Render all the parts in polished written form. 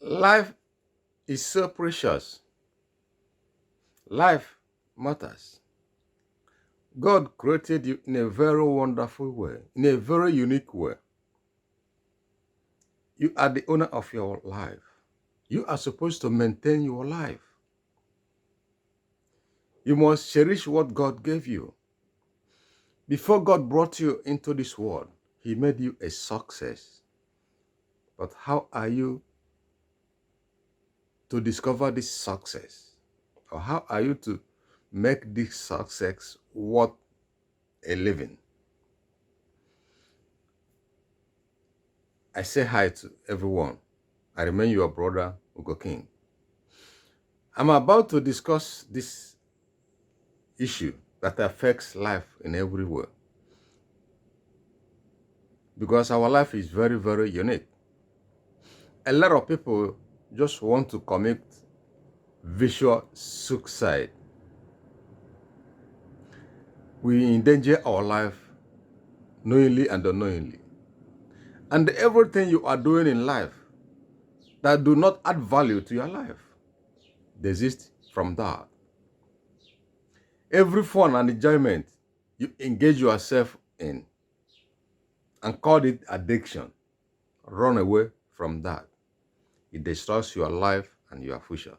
Life is so precious. Life matters. God created you in a very wonderful way, in a very unique way. You are the owner of your life. You are supposed to maintain your life. You must cherish what God gave you. Before God brought you into this world, He made you a success. But how are you to discover this success? Or how are you to make this success worth a living? I say hi to everyone. I remain your brother, Ugo King. I'm about to discuss this issue that affects life in every way. Because our life is very, very unique. A lot of people just want to commit visual suicide. We endanger our life knowingly and unknowingly. And everything you are doing in life that do not add value to your life, desist from that. Every fun and enjoyment you engage yourself in and call it addiction, run away from that. It destroys your life and your future.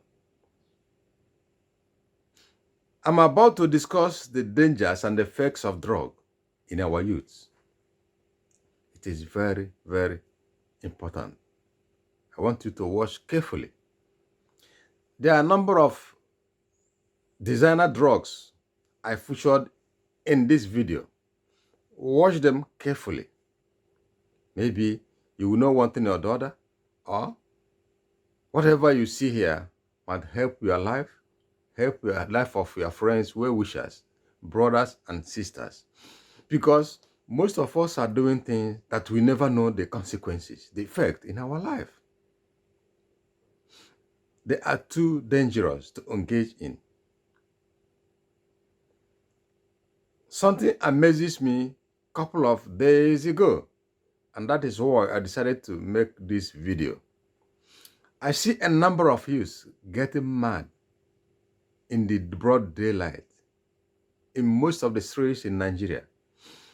I'm about to discuss the dangers and effects of drug in our youth. It is very, very important. I want you to watch carefully. There are a number of designer drugs I featured in this video. Watch them carefully. Maybe you will know one thing or the other, or whatever you see here might help your life, help your life of your friends, well-wishers, brothers and sisters. Because most of us are doing things that we never know the consequences, the effect in our life. They are too dangerous to engage in. Something amazes me a couple of days ago, and that is why I decided to make this video. I see a number of youths getting mad in the broad daylight in most of the streets in Nigeria.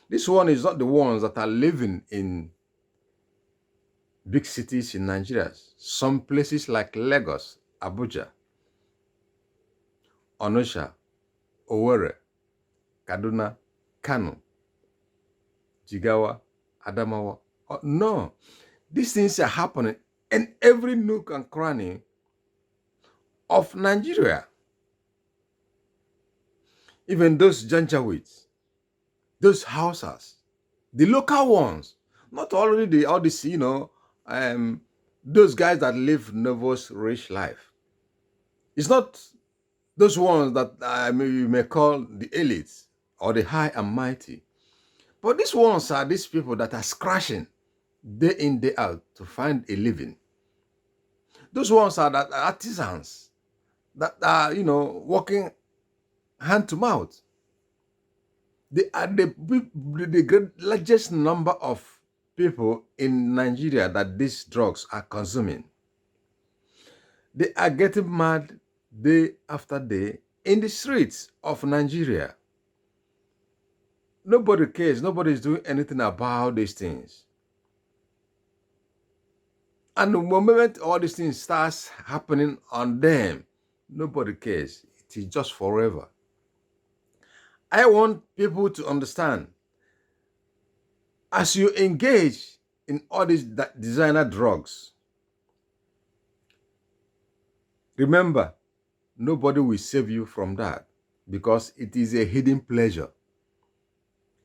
This one is not the ones that are living in big cities in Nigeria. Some places like Lagos, Abuja, Onitsha, Owerri, Kaduna, Kano, Jigawa, Adamawa. Oh, no, these things are happening in every nook and cranny of Nigeria. Even those Janjaweeds, those houses, the local ones, not already all this, those guys that live nervous, rich life. It's not those ones that you may call the elites or the high and mighty. But these ones are these people that are scratching day in, day out to find a living. Those ones are that artisans that are, working hand to mouth. They are the largest number of people in Nigeria that these drugs are consuming. They are getting mad day after day in the streets of Nigeria. Nobody cares. Nobody is doing anything about these things. And the moment all these things starts happening on them, nobody cares. It is just forever. I want people to understand, as you engage in all these designer drugs, remember, nobody will save you from that because it is a hidden pleasure.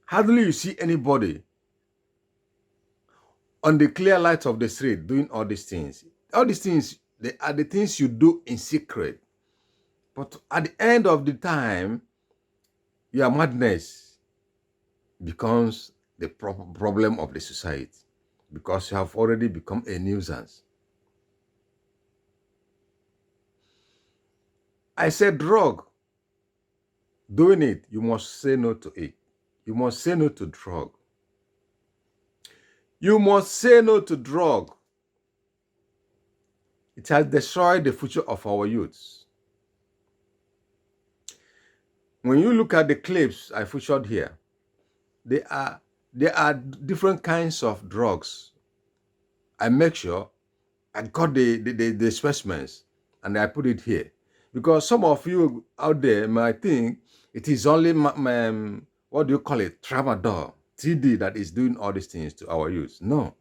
Hardly you see anybody on the clear light of the street doing all these things. All these things, they are the things you do in secret. But at the end of the time, your madness becomes the problem of the society because you have already become a nuisance. I said drug. Doing it, you must say no to it. You must say no to drug. You must say no to drug. It has destroyed the future of our youths. When you look at the clips I featured here, there are different kinds of drugs. I make sure I got the specimens and I put it here. Because some of you out there might think it is only, what do you call it, tramadol, TD that is doing all these things to our youth. No.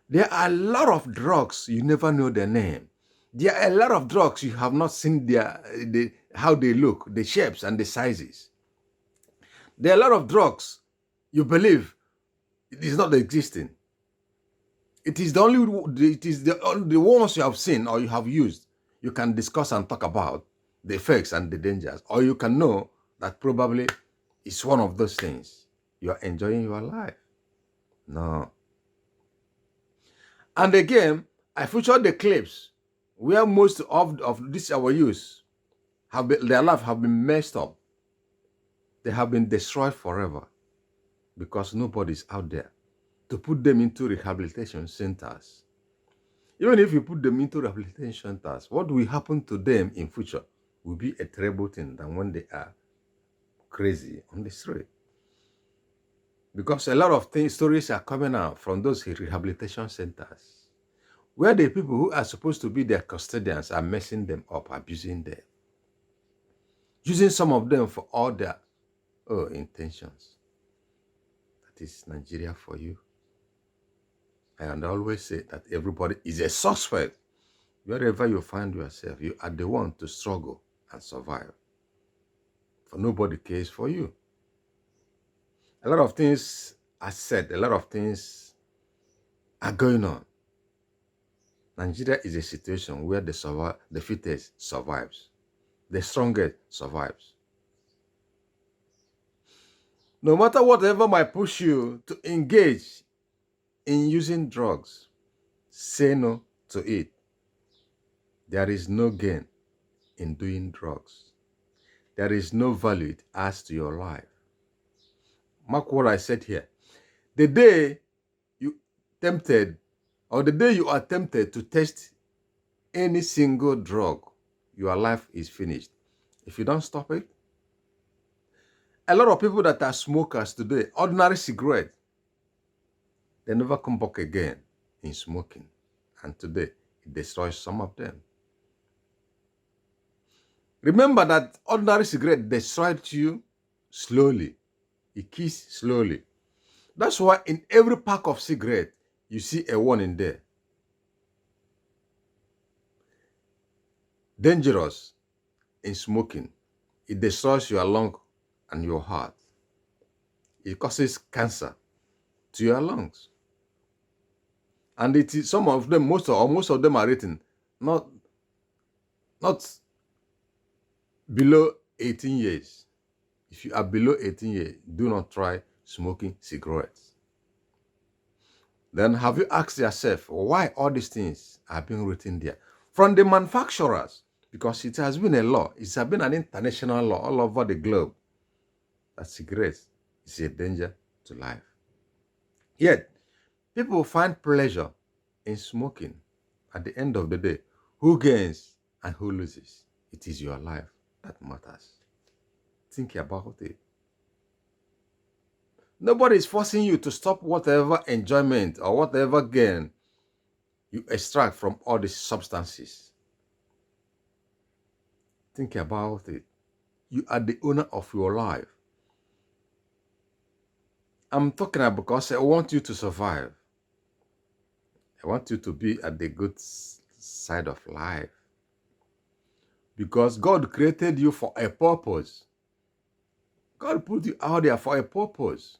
There are a lot of drugs you never know their name. There are a lot of drugs you have not seen how they look, the shapes and the sizes. There are a lot of drugs you believe it is not existing. It is the ones you have seen or you have used you can discuss and talk about the effects and the dangers, or you can know that probably it's one of those things. You are enjoying your life. No. And again, I featured the clips where most of this our youth their life have been messed up. They have been destroyed forever because nobody's out there to put them into rehabilitation centers. Even if you put them into rehabilitation centers, what will happen to them in future will be a terrible thing than when they are crazy on the street. Because a lot of stories are coming out from those rehabilitation centers where the people who are supposed to be their custodians are messing them up, abusing them, using some of them for all their intentions. That is Nigeria for you. I always say that everybody is a suspect. Wherever you find yourself, you are the one to struggle and survive. For nobody cares for you. A lot of things are said, a lot of things are going on. Nigeria is a situation where the fittest survives. The strongest survives. No matter whatever might push you to engage in using drugs, say no to it. There is no gain in doing drugs. There is no value it adds to your life. Mark what I said here. The day you are tempted to test any single drug, your life is finished. If you don't stop it, a lot of people that are smokers today, ordinary cigarette, they never come back again in smoking. And today, it destroys some of them. Remember that ordinary cigarette destroyed you slowly. It kills slowly. That's why in every pack of cigarette, you see a warning there. Dangerous in smoking. It destroys your lung and your heart. It causes cancer to your lungs. And it is some of them, most of them are written not below 18 years. If you are below 18 years, do not try smoking cigarettes. Then have you asked yourself why all these things are being written there? From the manufacturers, because it has been a law. It has been an international law all over the globe that cigarettes is a danger to life. Yet, people find pleasure in smoking. At the end of the day, who gains and who loses? It is your life that matters. Think about it. Nobody is forcing you to stop whatever enjoyment or whatever gain you extract from all these substances. Think about it. You are the owner of your life. I'm talking about because I want you to survive. I want you to be at the good side of life. Because God created you for a purpose. God put you out there for a purpose.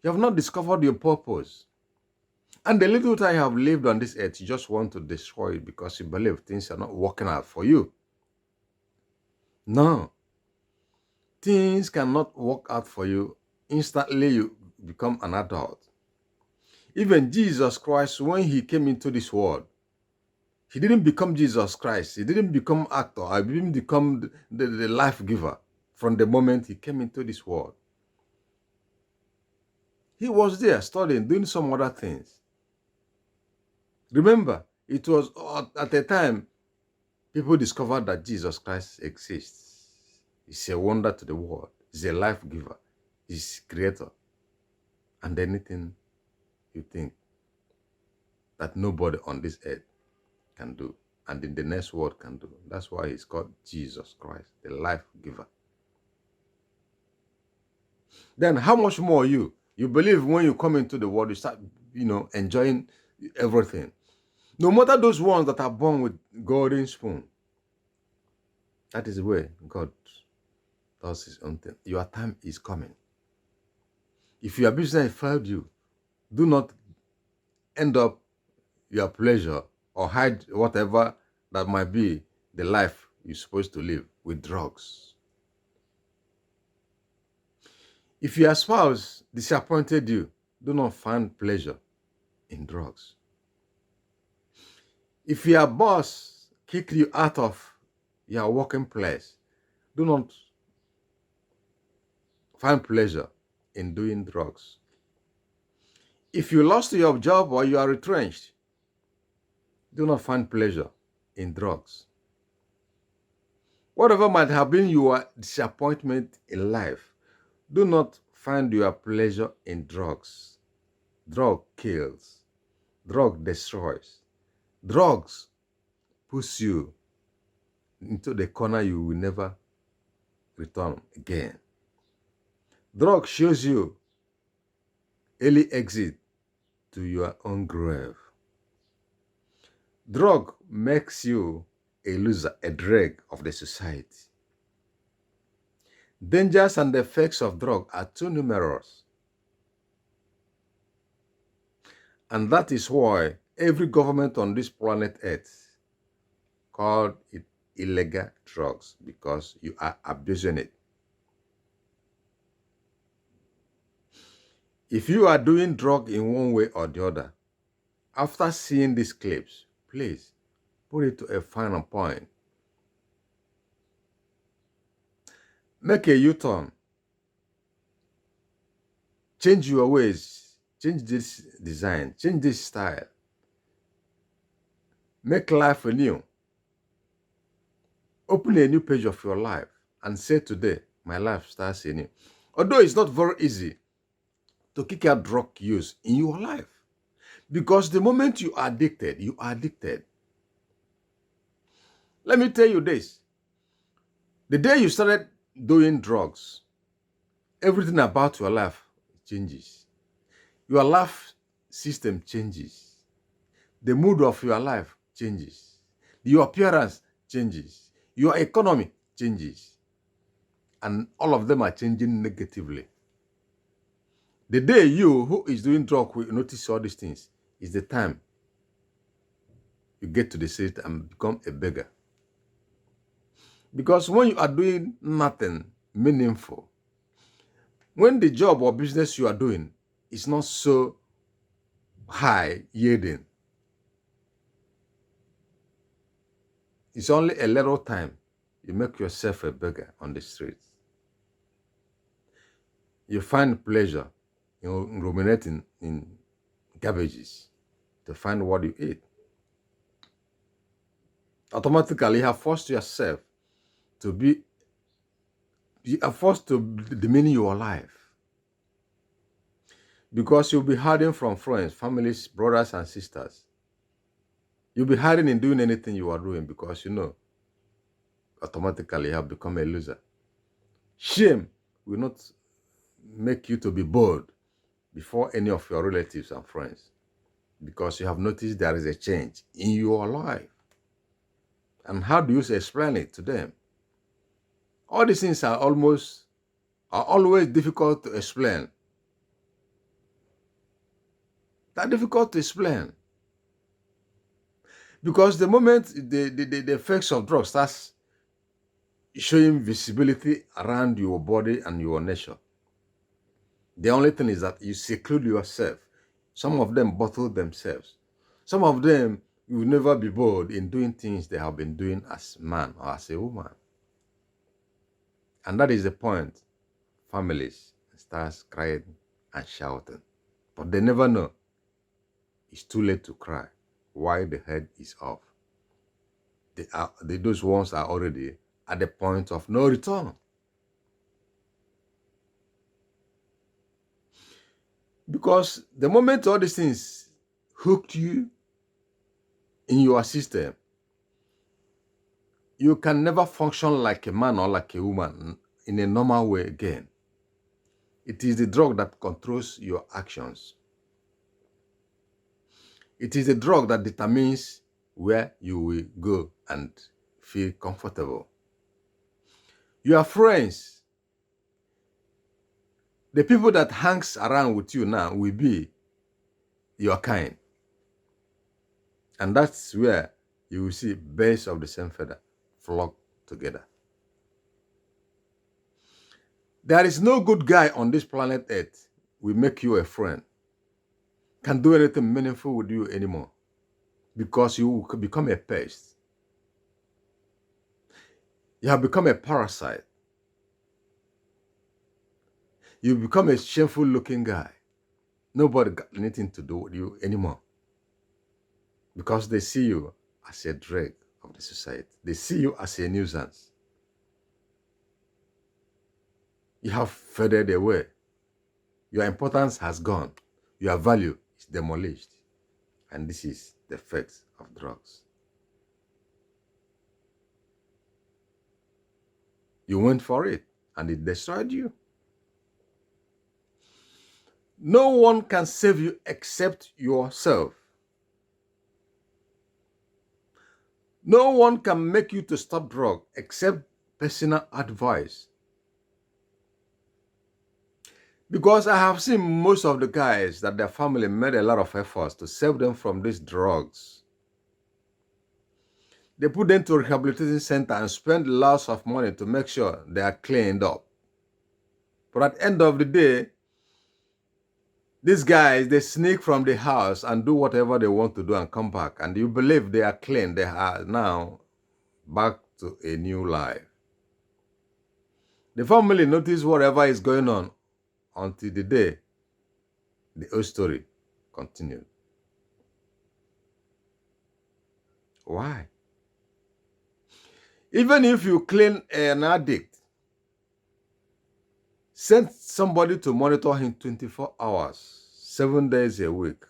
You have not discovered your purpose. And the little time you have lived on this earth, you just want to destroy it because you believe things are not working out for you. No. Things cannot work out for you. Instantly you become an adult. Even Jesus Christ, when he came into this world, he didn't become Jesus Christ. He didn't become actor. He didn't become the life giver from the moment he came into this world. He was there studying, doing some other things. Remember, It was at a time people discovered that Jesus Christ exists. He's a wonder to the world. He's a life giver. He's creator. And anything you think that nobody on this earth can do and in the next world can do. That's why he's called Jesus Christ, the life giver. Then how much more you believe when you come into the world, you start, enjoying everything. No matter those ones that are born with golden spoon, that is where God does his own thing. Your time is coming. If your business failed you, do not end up your pleasure or hide whatever that might be the life you're supposed to live with drugs. If your spouse disappointed you, do not find pleasure in drugs. If your boss kicked you out of your working place, do not find pleasure in doing drugs. If you lost your job or you are retrenched, do not find pleasure in drugs. Whatever might have been your disappointment in life, do not find your pleasure in drugs. Drug kills. Drug destroys. Drugs push you into the corner you will never return again. Drug shows you early exit to your own grave. Drug makes you a loser, a drag of the society. Dangers and effects of drug are too numerous. And that is why every government on this planet Earth called it illegal drugs, because you are abusing it. If you are doing drug in one way or the other, after seeing these clips, please put it to a final point. Make a U-turn. Change your ways. Change this design. Change this style. Make life anew. Open a new page of your life and say, today, my life starts anew. Although it's not very easy to kick out drug use in your life, because the moment you are addicted, you are addicted. Let me tell you this. The day you started doing drugs, everything about your life changes. Your life system changes. The mood of your life changes. Your appearance changes. Your economy changes. And all of them are changing negatively. The day you, who is doing drugs, will notice all these things is the time you get to the street and become a beggar. Because when you are doing nothing meaningful, when the job or business you are doing is not so high yielding, it's only a little time you make yourself a beggar on the streets. You find pleasure in ruminating in garbages to find what you eat. Automatically, you have forced yourself to be, you are forced to demean your life. Because you'll be hiding from friends, families, brothers, and sisters. You'll be hiding in doing anything you are doing because you know automatically you have become a loser. Shame will not make you to be bold before any of your relatives and friends, because you have noticed there is a change in your life. And how do you explain it to them? All these things are always difficult to explain. They're difficult to explain. Because the moment the effects of drugs starts showing visibility around your body and your nature, the only thing is that you seclude yourself. Some of them bottle themselves. Some of them will never be bold in doing things they have been doing as a man or as a woman. And that is the point. Families start crying and shouting. But they never know it's too late to cry while the head is off. Those ones are already at the point of no return. Because the moment all these things hooked you in your system, you can never function like a man or like a woman in a normal way again. It is the drug that controls your actions. It is the drug that determines where you will go and feel comfortable. Your friends, the people that hangs around with you now will be your kind. And that's where you will see birds of the same feather flock together. There is no good guy on this planet Earth will make you a friend, can do anything meaningful with you anymore, because you will become a pest. You have become a parasite. You become a shameful looking guy. Nobody got anything to do with you anymore, because they see you as a drag of the society. They see you as a nuisance. You have faded away. Your importance has gone. Your value is demolished. And this is the effect of drugs. You went for it and it destroyed you. No one can save you except yourself. No one can make you to stop drug except personal advice. Because I have seen most of the guys that their family made a lot of efforts to save them from these drugs. They put them to a rehabilitation center and spend lots of money to make sure they are cleaned up. But at the end of the day, these guys, they sneak from the house and do whatever they want to do and come back. And you believe they are clean. They are now back to a new life. The family notice whatever is going on until the day the old story continued. Why? Even if you clean an addict, send somebody to monitor him 24 hours, 7 days a week,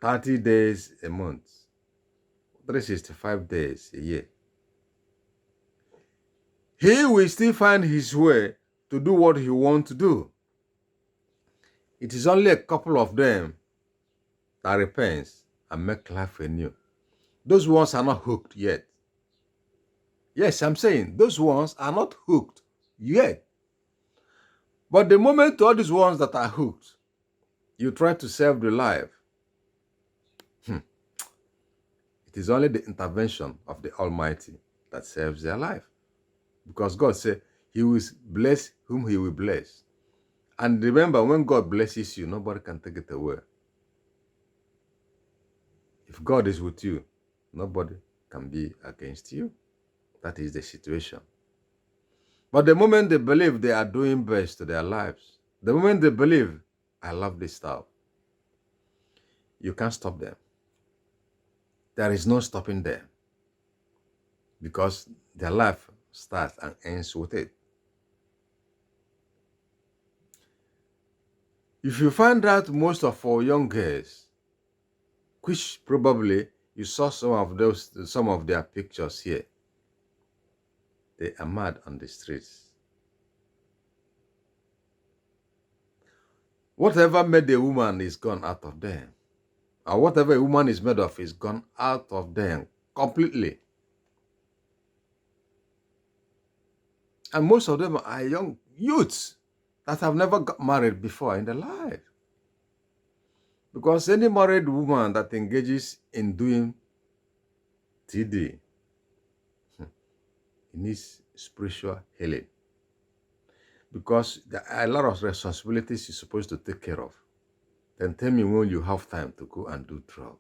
30 days a month, 365 days a year. He will still find his way to do what he wants to do. It is only a couple of them that repents and make life anew. Those ones are not hooked yet. Yes, I'm saying those ones are not hooked yet. But the moment all these ones that are hooked, you try to save the life, it is only the intervention of the Almighty that saves their life. Because God said he will bless whom he will bless. And remember, when God blesses you, nobody can take it away. If God is with you, nobody can be against you. That is the situation. But the moment they believe they are doing best to their lives, the moment they believe, I love this stuff, you can't stop them. There is no stopping them. Because their life starts and ends with it. If you find out most of our young girls, which probably you saw some of their pictures here, they are mad on the streets. Whatever made a woman is gone out of them. Or whatever a woman is made of is gone out of them completely. And most of them are young youths that have never got married before in their life. Because any married woman that engages in doing TD, needs spiritual healing. Because there are a lot of responsibilities you're supposed to take care of. Then tell me when you have time to go and do drugs.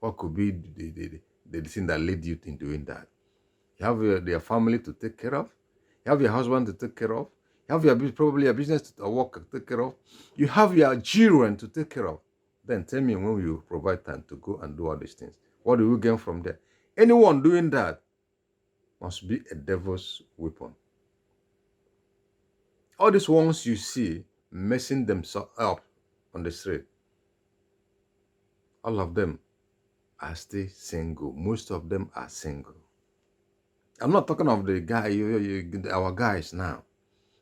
What could be the thing that led you in doing that? You have your family to take care of. You have your husband to take care of. You have probably a business to work to take care of. You have your children to take care of. Then tell me when you provide time to go and do all these things. What do you gain from there? Anyone doing that must be a devil's weapon. All these ones you see messing themselves up on the street, all of them are still single. Most of them are single. I'm not talking of the guy, our guys now,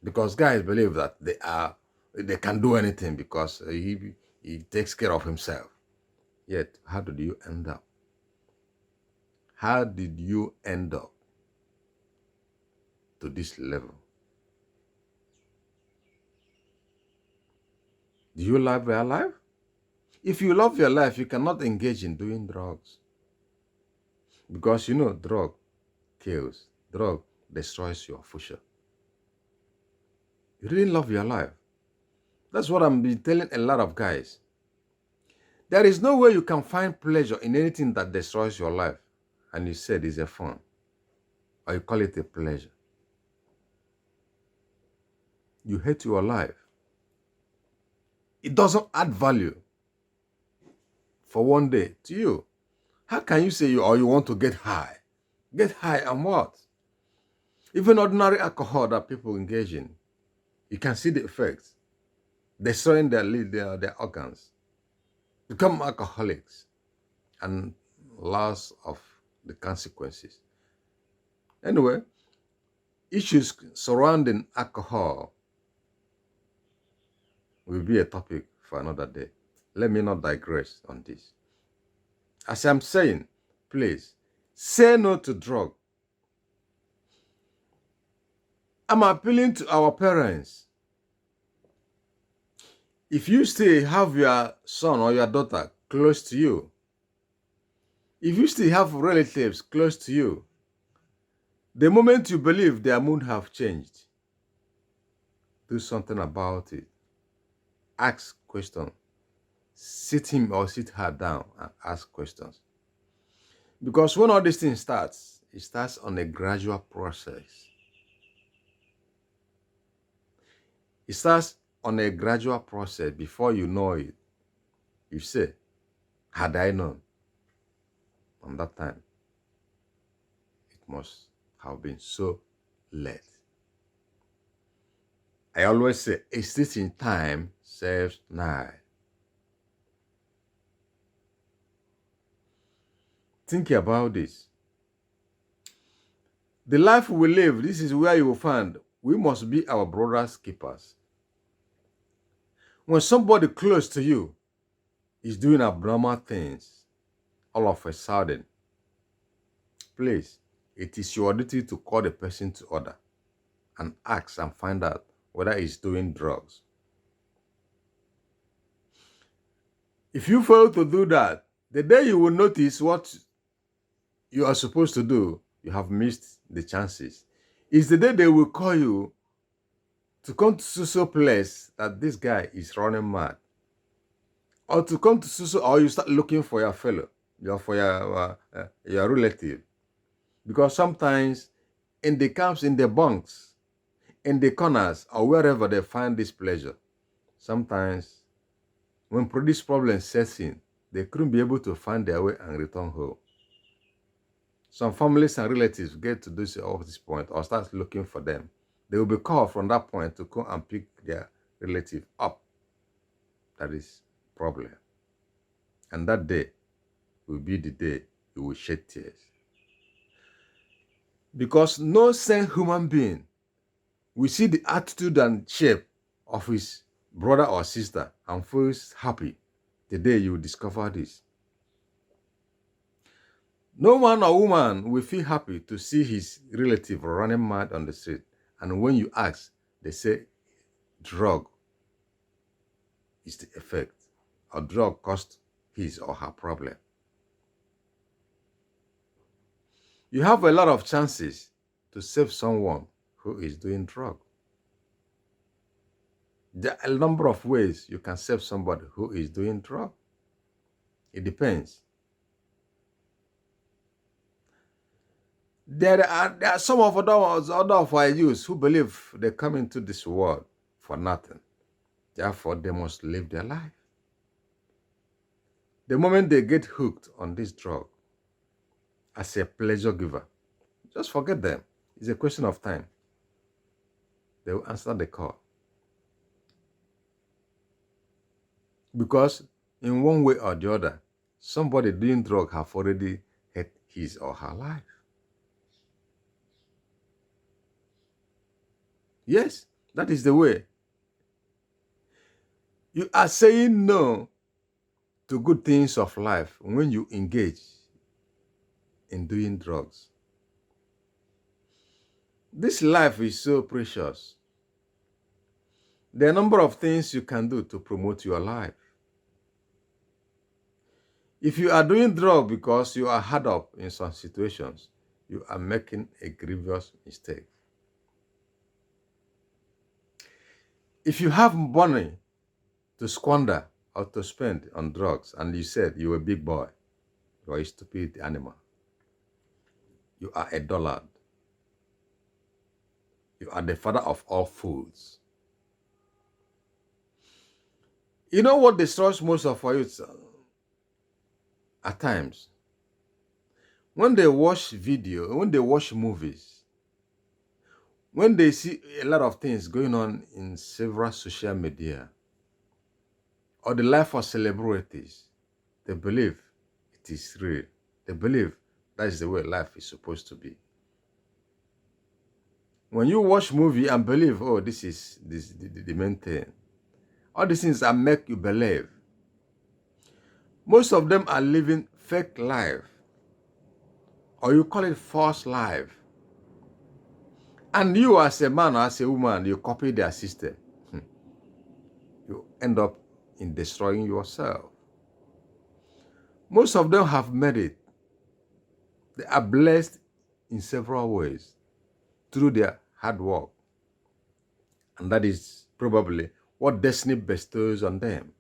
because guys believe that they can do anything because he takes care of himself. Yet, how did you end up? How did you end up to this level? Do you love your life? If you love your life, you cannot engage in doing drugs. Because you know, drug kills. Drug destroys your future. You really love your life. That's what I'm been telling a lot of guys. There is no way you can find pleasure in anything that destroys your life. And you said it's a fun. Or you call it a pleasure. You hate your life. It doesn't add value for one day to you. How can you say you want to get high? Get high on what? Even ordinary alcohol that people engage in, you can see the effects. Destroying their organs. Become alcoholics. And loss of the consequences. Anyway, issues surrounding alcohol will be a topic for another day. Let me not digress on this. As I'm saying, please, say no to drug. I'm appealing to our parents. If you still have your son or your daughter close to you, if you still have relatives close to you, the moment you believe their mood have changed, do something about it. Ask questions. Sit him or sit her down and ask questions. Because when all these things starts, it starts on a gradual process. It starts on a gradual process. Before you know it, you say, had I known, on that time, it must have been so late. I always say, a stitch in time saves 9. Think about this. The life we live, this is where you will find we must be our brother's keepers. When somebody close to you is doing abnormal things, all of a sudden, please, it is your duty to call the person to order and ask and find out whether he's doing drugs. If you fail to do that, the day you will notice what you are supposed to do, you have missed the chances. It's the day they will call you to come to so place that this guy is running mad. Or to come to so, or you start looking for your fellow, for your relative. Because sometimes in the camps, in the bunks, in the corners, or wherever they find this pleasure, sometimes when this problem sets in, they couldn't be able to find their way and return home. Some families and relatives get to this off this point or start looking for them. They will be called from that point to come and pick their relative up. That is problem. And that day will be the day you will shed tears. Because no sane human being will see the attitude and shape of his brother or sister and feels happy the day you discover this. No man or woman will feel happy to see his relative running mad on the street. And when you ask, they say drug is the effect, or drug caused his or her problem. You have a lot of chances to save someone who is doing drug. There are a number of ways you can save somebody who is doing drug. It depends. There are some of other of our youths who believe they come into this world for nothing. Therefore, they must live their life. The moment they get hooked on this drug as a pleasure giver, just forget them. It's a question of time. They will answer the call. Because in one way or the other, somebody doing drug have already had his or her life. Yes, that is the way. You are saying no to good things of life when you engage in doing drugs. This life is so precious. There are a number of things you can do to promote your life. If you are doing drugs because you are hard up in some situations, you are making a grievous mistake. If you have money to squander or to spend on drugs and you said you're a big boy, you are a stupid animal. You are a dullard. You are the father of all fools. You know what destroys most of our youth at times? When they watch video, when they watch movies, when they see a lot of things going on in several social media, or the life of celebrities, they believe it is real. They believe that is the way life is supposed to be. When you watch movie and believe, oh, this is the main thing, all these things that make you believe, most of them are living fake life, or you call it false life. And you as a man or as a woman, you copy their system. You end up in destroying yourself. Most of them have made it. They are blessed in several ways through their hard work. And that is probably what destiny bestows on them.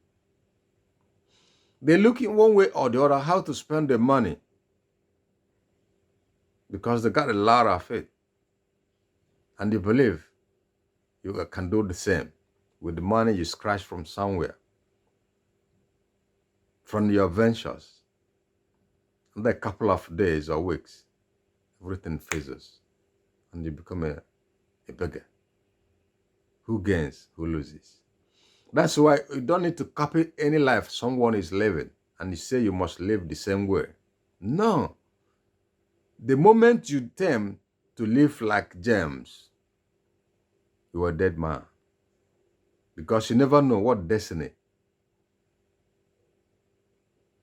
They look in one way or the other how to spend their money because they got a lot of it. And they believe you can do the same with the money you scratch from somewhere, from your ventures. And a couple of days or weeks, everything fizzles and you become a beggar. Who gains, who loses? That's why you don't need to copy any life someone is living and you say you must live the same way. No. The moment you attempt to live like James, you are a dead man. Because you never know what destiny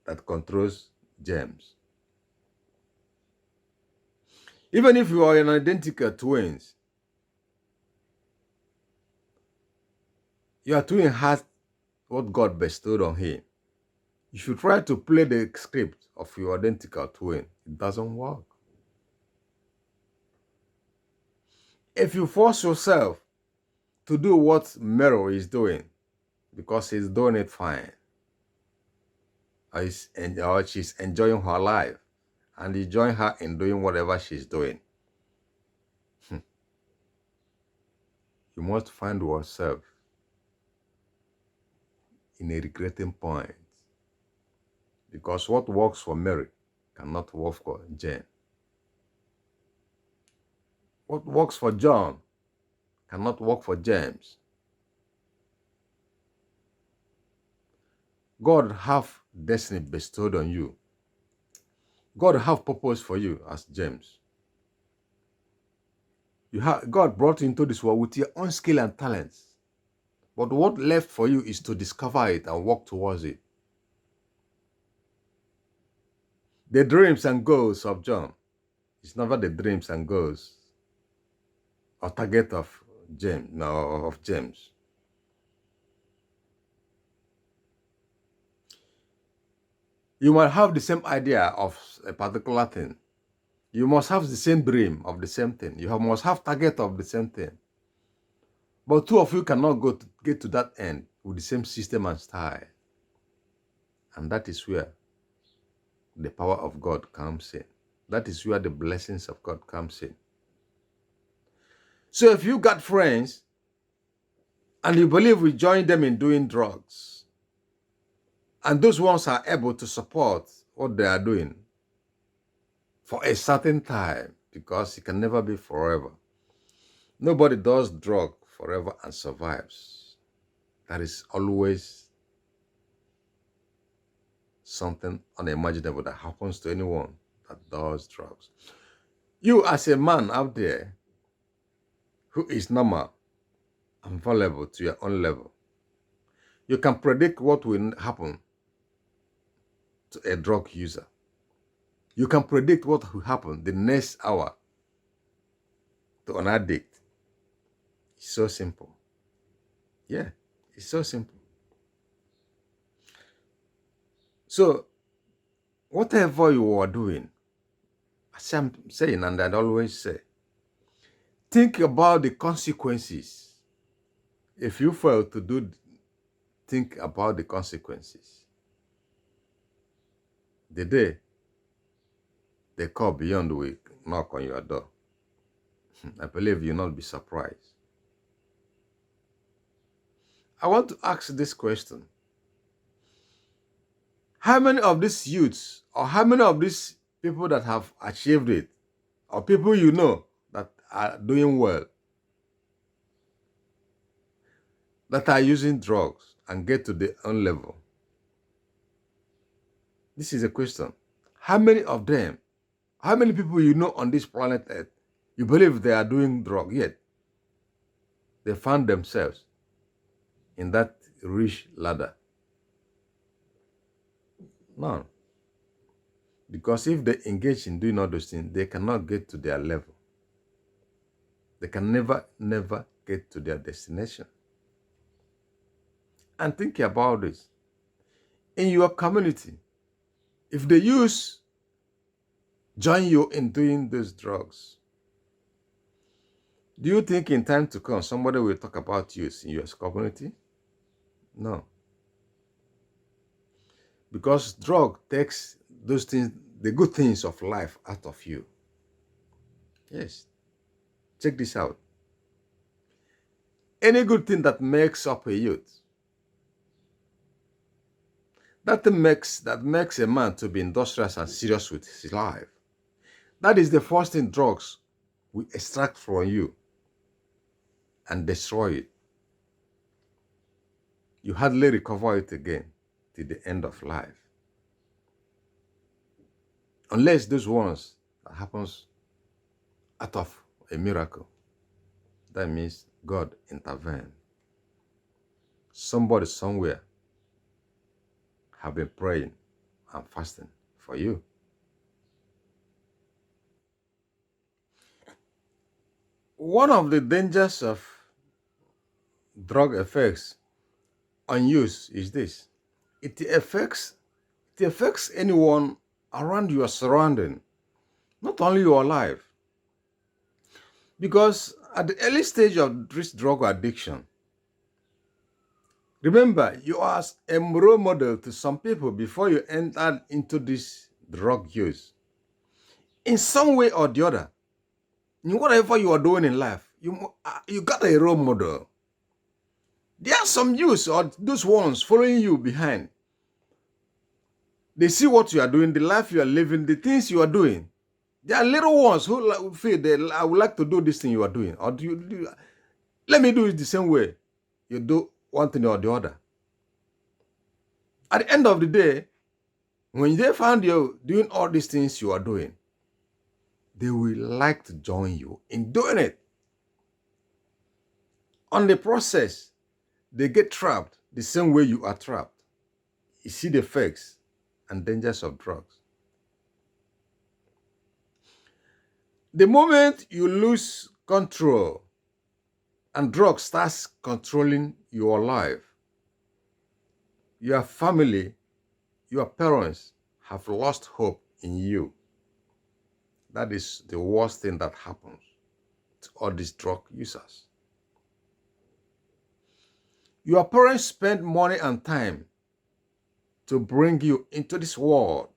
that controls James. Even if you are an identical twins, your twin has what God bestowed on him. You should try to play the script of your identical twin. It doesn't work. If you force yourself to do what Mero is doing, because he's doing it fine, or she's enjoying her life, and you join her in doing whatever she's doing, you must find yourself in a regretting point. Because what works for Mary cannot work for Jane. What works for John cannot work for James. God have destiny bestowed on you. God have purpose for you as James. God brought you into this world with your own skill and talents. But what left for you is to discover it and work towards it. The dreams and goals of John is never the dreams and goals or target of James. You might have the same idea of a particular thing. You must have the same dream of the same thing. You must have target of the same thing. But two of you cannot get to that end with the same system and style. And that is where the power of God comes in. That is where the blessings of God comes in. So if you got friends and you believe we join them in doing drugs, And those ones are able to support what they are doing for a certain time, because it can never be forever. Nobody does drug forever and survives. That is always something unimaginable that happens to anyone that does drugs. You, as a man out there who is normal and vulnerable to your own level, you can predict what will happen to a drug user. You can predict what will happen the next hour to an addict. It's so simple. Yeah, it's so simple. So, whatever you are doing, as I'm saying, and I'd always say, think about the consequences. If you fail to think about the consequences. The day they call beyond will knock on your door, I believe you'll not be surprised. I want to ask this question. How many of these youths, or how many of these people that have achieved it, or people you know that are doing well, that are using drugs and get to their own level? This is a question. How many of them, how many people you know on this planet Earth, you believe they are doing drug, yet they found themselves in that rich ladder? None. Because if they engage in doing all those things, they cannot get to their level. They can never get to their destination. And think about this. In your community, if the youth join you in doing those drugs, do you think in time to come somebody will talk about youth in your community? No. Because drug takes those things, the good things of life, out of you. Yes. Check this out. Any good thing that makes up a youth, that makes a man to be industrious and serious with his life, that is the first thing drugs will extract from you and destroy it. You hardly recover it again till the end of life. Unless those ones that happens out of a miracle. That means God intervened. Somebody somewhere have been praying and fasting for you. One of the dangers of drug effects on youth is this. It affects anyone around your surrounding, not only your life. Because at the early stage of this drug addiction, remember, you are a role model to some people before you enter into this drug use. In some way or the other, in whatever you are doing in life, you got a role model. There are some youths or those ones following you behind. They see what you are doing, the life you are living, the things you are doing. There are little ones who feel I would like to do this thing you are doing. Or let me do it the same way you do one thing or the other. At the end of the day, when they find you doing all these things you are doing, they will like to join you in doing it. On the process, they get trapped the same way you are trapped. You see the effects and dangers of drugs. The moment you lose control and drugs starts controlling your life, your family, your parents have lost hope in you. That is the worst thing that happens to all these drug users. Your parents spend money and time to bring you into this world.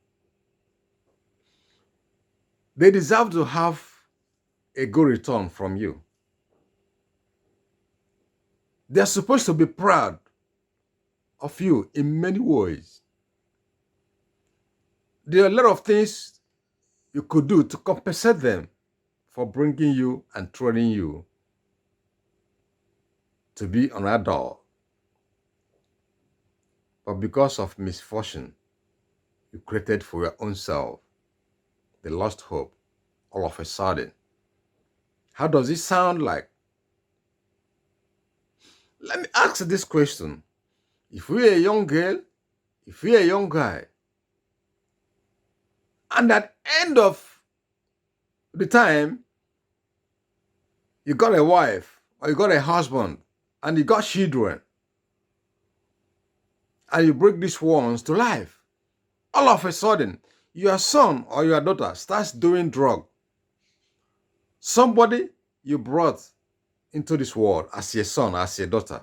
They deserve to have a good return from you. They're supposed to be proud of you in many ways. There are a lot of things you could do to compensate them for bringing you and training you to be an adult. But because of misfortune you created for your own self, they lost hope all of a sudden. How does it sound like? Let me ask this question. If we're a young girl, if we're a young guy, and at the end of the time, you got a wife or you got a husband and you got children, and you bring these ones to life, all of a sudden, your son or your daughter starts doing drug. Somebody you brought into this world as your son, as your daughter,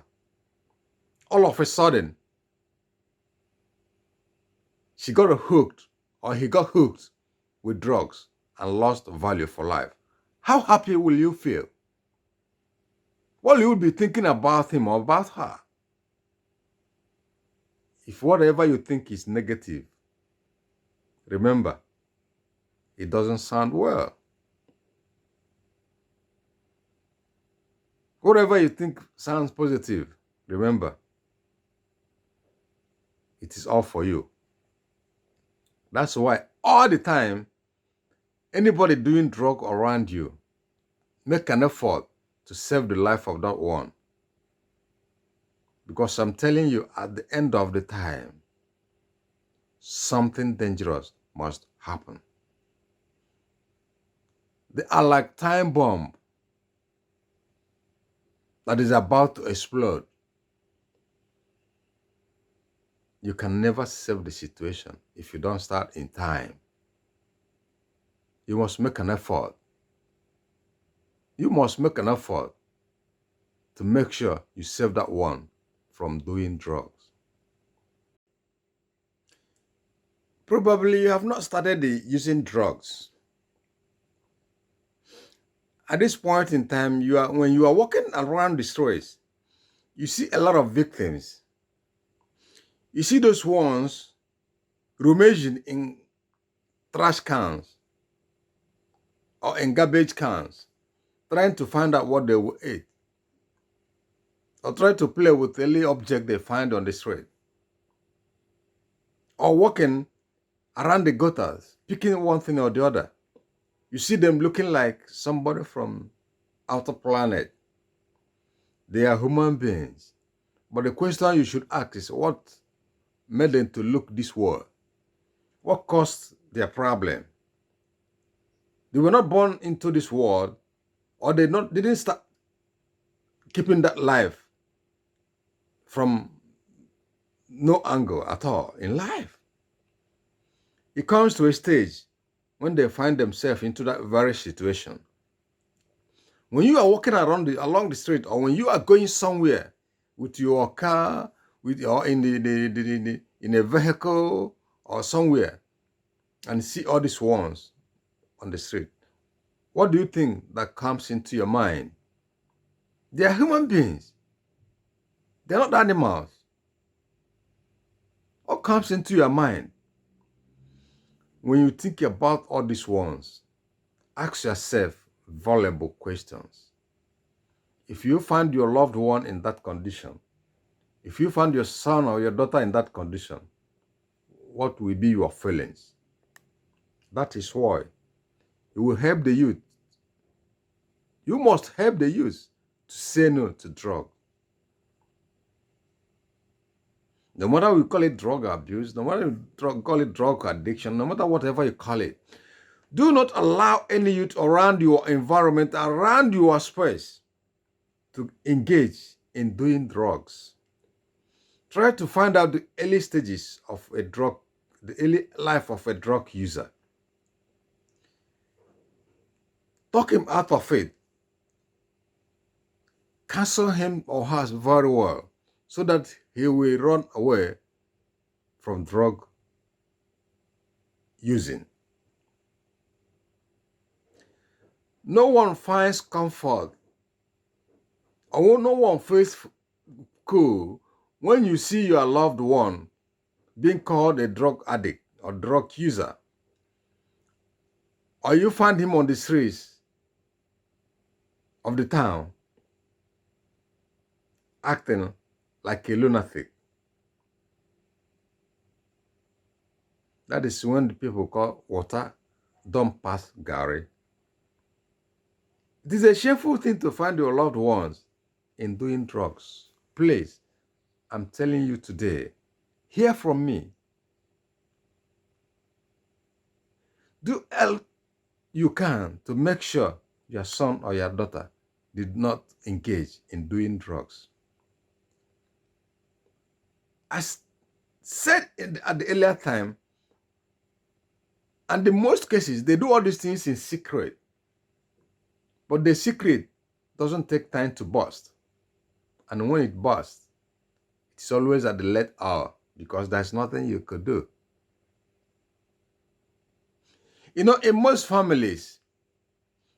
all of a sudden, she got hooked or he got hooked with drugs and lost value for life. How happy will you feel? Well, you will be thinking about him or about her. If whatever you think is negative, remember, it doesn't sound well. Whatever you think sounds positive, remember, it is all for you. That's why all the time, anybody doing drug around you, make an effort to save the life of that one. Because I'm telling you, at the end of the time, something dangerous must happen. They are like time bomb that is about to explode. You can never save the situation if you don't start in time. You must make an effort. You must make an effort to make sure you save that one from doing drugs. Probably you have not started using drugs. At this point in time, when you are walking around the streets, you see a lot of victims. You see those ones rummaging in trash cans or in garbage cans, trying to find out what they will eat, or try to play with any object they find on the street, or walking around the gutters, picking one thing or the other. You see them looking like somebody from outer planet. They are human beings. But the question you should ask is, what made them to look this way? What caused their problem? They were not born into this world, or they didn't start keeping that life from no angle at all in life. It comes to a stage when they find themselves into that very situation. When you are walking along the street, or when you are going somewhere with your car, or in a vehicle or somewhere, and see all these ones on the street, what do you think that comes into your mind? They are human beings. They're not animals. What comes into your mind when you think about all these ones? Ask yourself valuable questions. If you find your loved one in that condition, if you find your son or your daughter in that condition, what will be your feelings? That is why you will help the youth. You must help the youth to say no to drugs. No matter we call it drug abuse, no matter we call it drug addiction, no matter whatever you call it, do not allow any youth around your environment, around your space, to engage in doing drugs. Try to find out the early stages of a drug, the early life of a drug user. Talk him out of it. Counsel him or her very well, so that he will run away from drug using. No one finds comfort, or no one feels cool when you see your loved one being called a drug addict or drug user, or you find him on the streets of the town acting like a lunatic, that is when the people call water don't pass Gary. It is a shameful thing to find your loved ones in doing drugs. Please, I'm telling you today, hear from me. Do all you can to make sure your son or your daughter did not engage in doing drugs. As said at the earlier time, and in most cases, they do all these things in secret. But the secret doesn't take time to burst. And when it bursts, it's always at the late hour because there's nothing you could do. You know, in most families,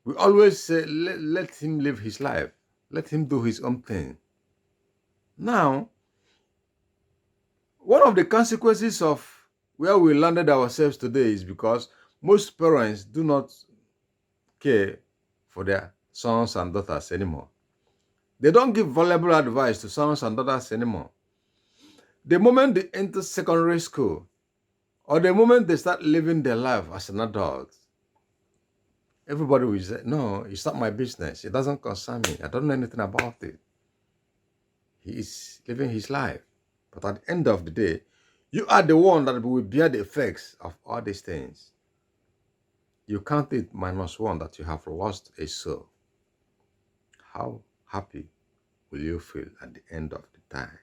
we always say, let him live his life. Let him do his own thing. Now, one of the consequences of where we landed ourselves today is because most parents do not care for their sons and daughters anymore. They don't give valuable advice to sons and daughters anymore. The moment they enter secondary school, or the moment they start living their life as an adult, everybody will say, no, it's not my business. It doesn't concern me. I don't know anything about it. He is living his life. But at the end of the day, you are the one that will bear the effects of all these things. You count it -1 that you have lost a soul. How happy will you feel at the end of the time?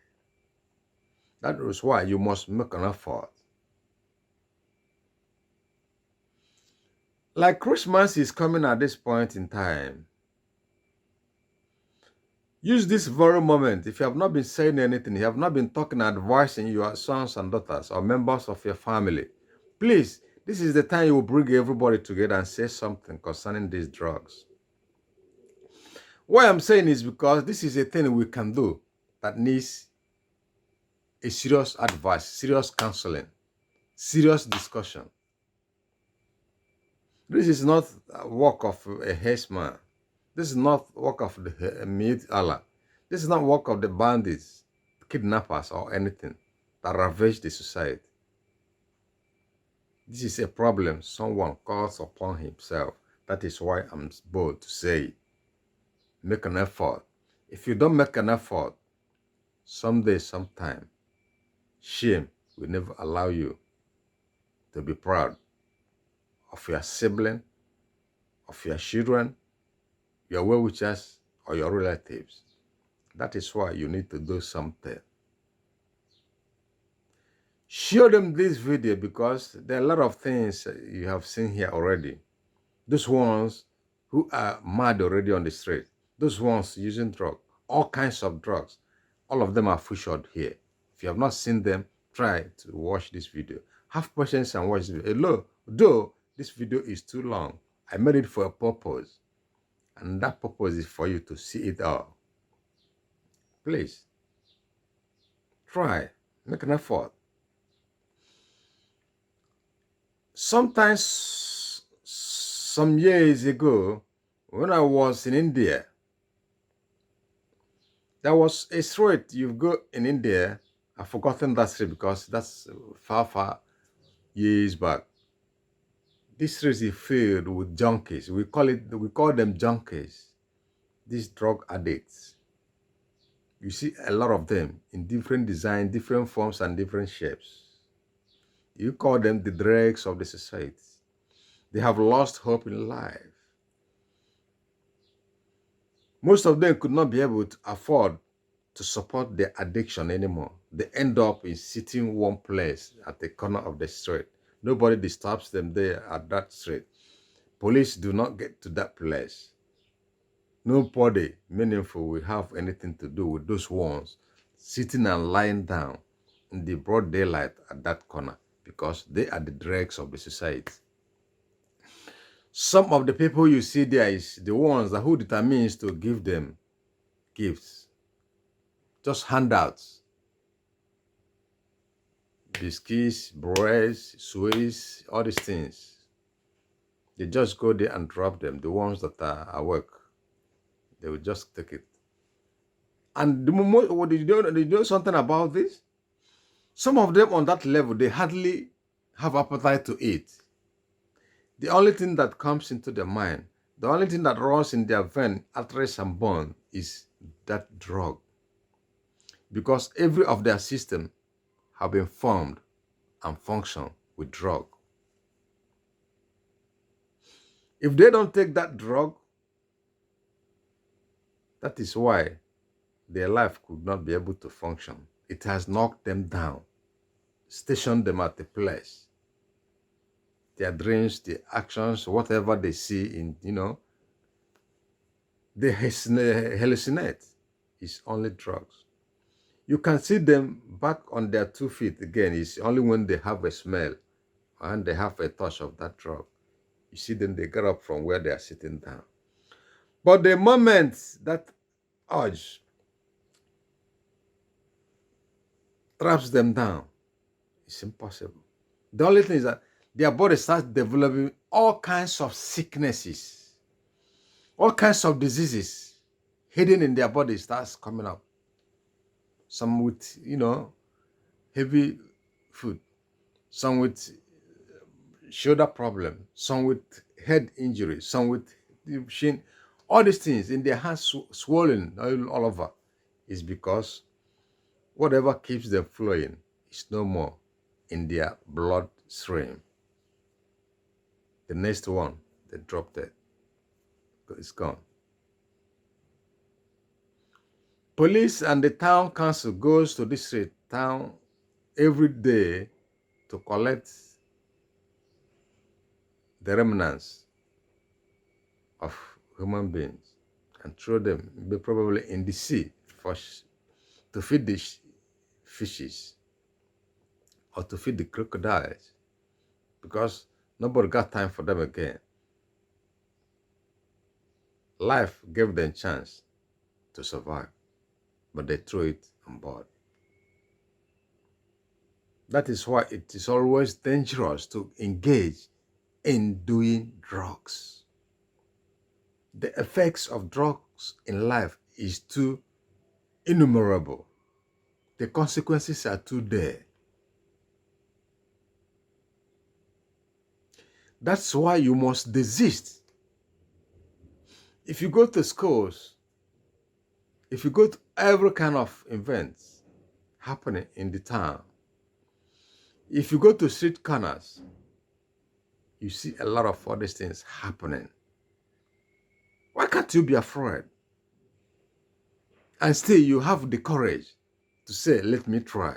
That is why you must make an effort. Like Christmas is coming at this point in time, use this very moment. If you have not been saying anything, you have not been talking, advising your sons and daughters or members of your family, please, this is the time you will bring everybody together and say something concerning these drugs. What I'm saying is because this is a thing we can do that needs a serious advice, serious counseling, serious discussion. This is not a work of a herdsman. This is not work of the mute Allah. This is not work of the bandits, kidnappers, or anything that ravage the society. This is a problem someone calls upon himself. That is why I'm bold to say it. Make an effort. If you don't make an effort, someday, sometime, shame will never allow you to be proud of your sibling, of your children, your well-wishers, or your relatives. That is why you need to do something. Show them this video because there are a lot of things you have seen here already. Those ones who are mad already on the street, those ones using drugs, all kinds of drugs, all of them are featured here. If you have not seen them, try to watch this video. Have patience and watch this video. Though this video is too long, I made it for a purpose. And that purpose is for you to see it all. Please, try, make an effort. Sometimes, some years ago, when I was in India, there was a street you go in India. I've forgotten that street because that's far years back. This street is filled with junkies. We call them junkies. These drug addicts. You see a lot of them in different designs, different forms, and different shapes. You call them the dregs of the society. They have lost hope in life. Most of them could not be able to afford to support their addiction anymore. They end up in sitting one place at the corner of the street. Nobody disturbs them there at that street. Police do not get to that place. Nobody meaningful will have anything to do with those ones sitting and lying down in the broad daylight at that corner because they are the dregs of the society. Some of the people you see there is the ones that who determines to give them gifts, just handouts. biscuits, breads, sweets, all these things. They just go there and drop them. The ones that are awake, they will just take it. And the moment, did you know something about this? Some of them on that level, they hardly have appetite to eat. The only thing that comes into their mind, the only thing that runs in their vein, arteries and bone is that drug. Because every of their system have been formed and function with drug. If they don't take that drug, that is why their life could not be able to function. It has knocked them down, stationed them at a place. Their dreams, their actions, whatever they see in, they hallucinate. It's only drugs. You can see them back on their 2 feet again. It's only when they have a smell and they have a touch of that drug. You see them, they get up from where they are sitting down. But the moment that urge traps them down, it's impossible. The only thing is that their body starts developing all kinds of sicknesses, all kinds of diseases hidden in their body starts coming up. Some with, heavy food, some with shoulder problem, some with head injury, some with shin. All these things in their hands swollen all over is because whatever keeps them flowing is no more in their bloodstream. The next one, they dropped it. It's gone. Police and the town council goes to this town every day to collect the remnants of human beings and throw them probably in the sea to feed the fishes or to feed the crocodiles, because nobody got time for them again. Life gave them a chance to survive, but they threw it on board. That is why it is always dangerous to engage in doing drugs. The effects of drugs in life is too innumerable. The consequences are too there. That's why you must desist. If you go to schools, if you go to every kind of events happening in the town, if you go to street corners, you see a lot of all these things happening. Why can't you be afraid? And still you have the courage to say, let me try.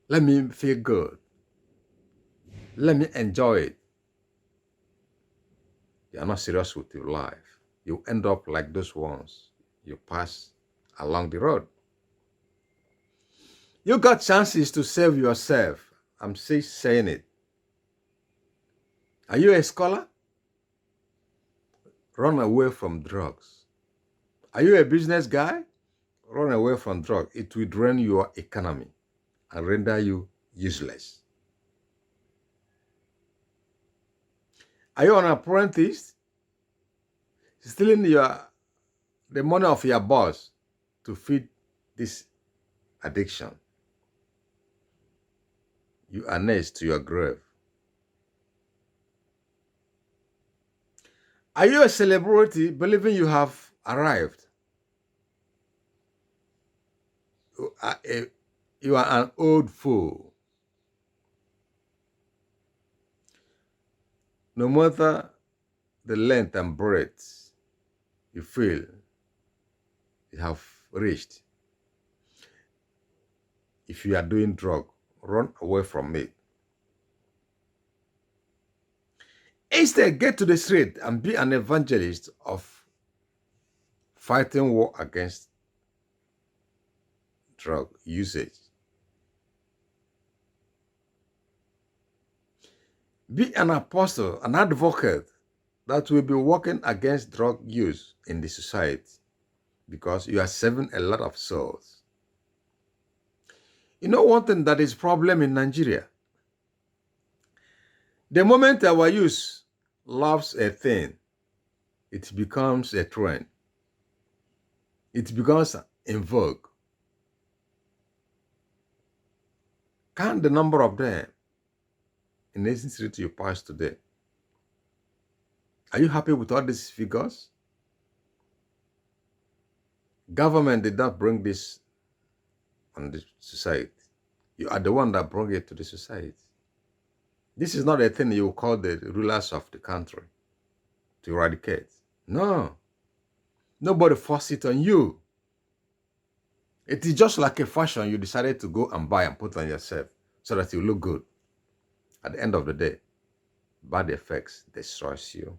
Let me feel good. Let me enjoy it. You are not serious with your life. You end up like those ones you pass along the road. You got chances to save yourself. I'm still saying it. Are you a scholar? Run away from drugs. Are you a business guy? Run away from drugs. It will drain your economy and render you useless. Are you an apprentice? Stealing the money of your boss to feed this addiction. You are next to your grave. Are you a celebrity believing you have arrived? You are an old fool. No matter the length and breadth you feel you have reached, if you are doing drug, run away from it. Instead, get to the street and be an evangelist of fighting war against drug usage. Be an apostle, an advocate that will be working against drug use in the society, because you are saving a lot of souls. You know one thing that is problem in Nigeria? The moment our youth loves a thing, it becomes a trend. It becomes in vogue. Count the number of them in the street you pass today. Are you happy with all these figures? Government did not bring this on the society. You are the one that brought it to the society. This is not a thing you call the rulers of the country to eradicate. No. Nobody forced it on you. It is just like a fashion you decided to go and buy and put on yourself so that you look good. At the end of the day, bad effects destroys you.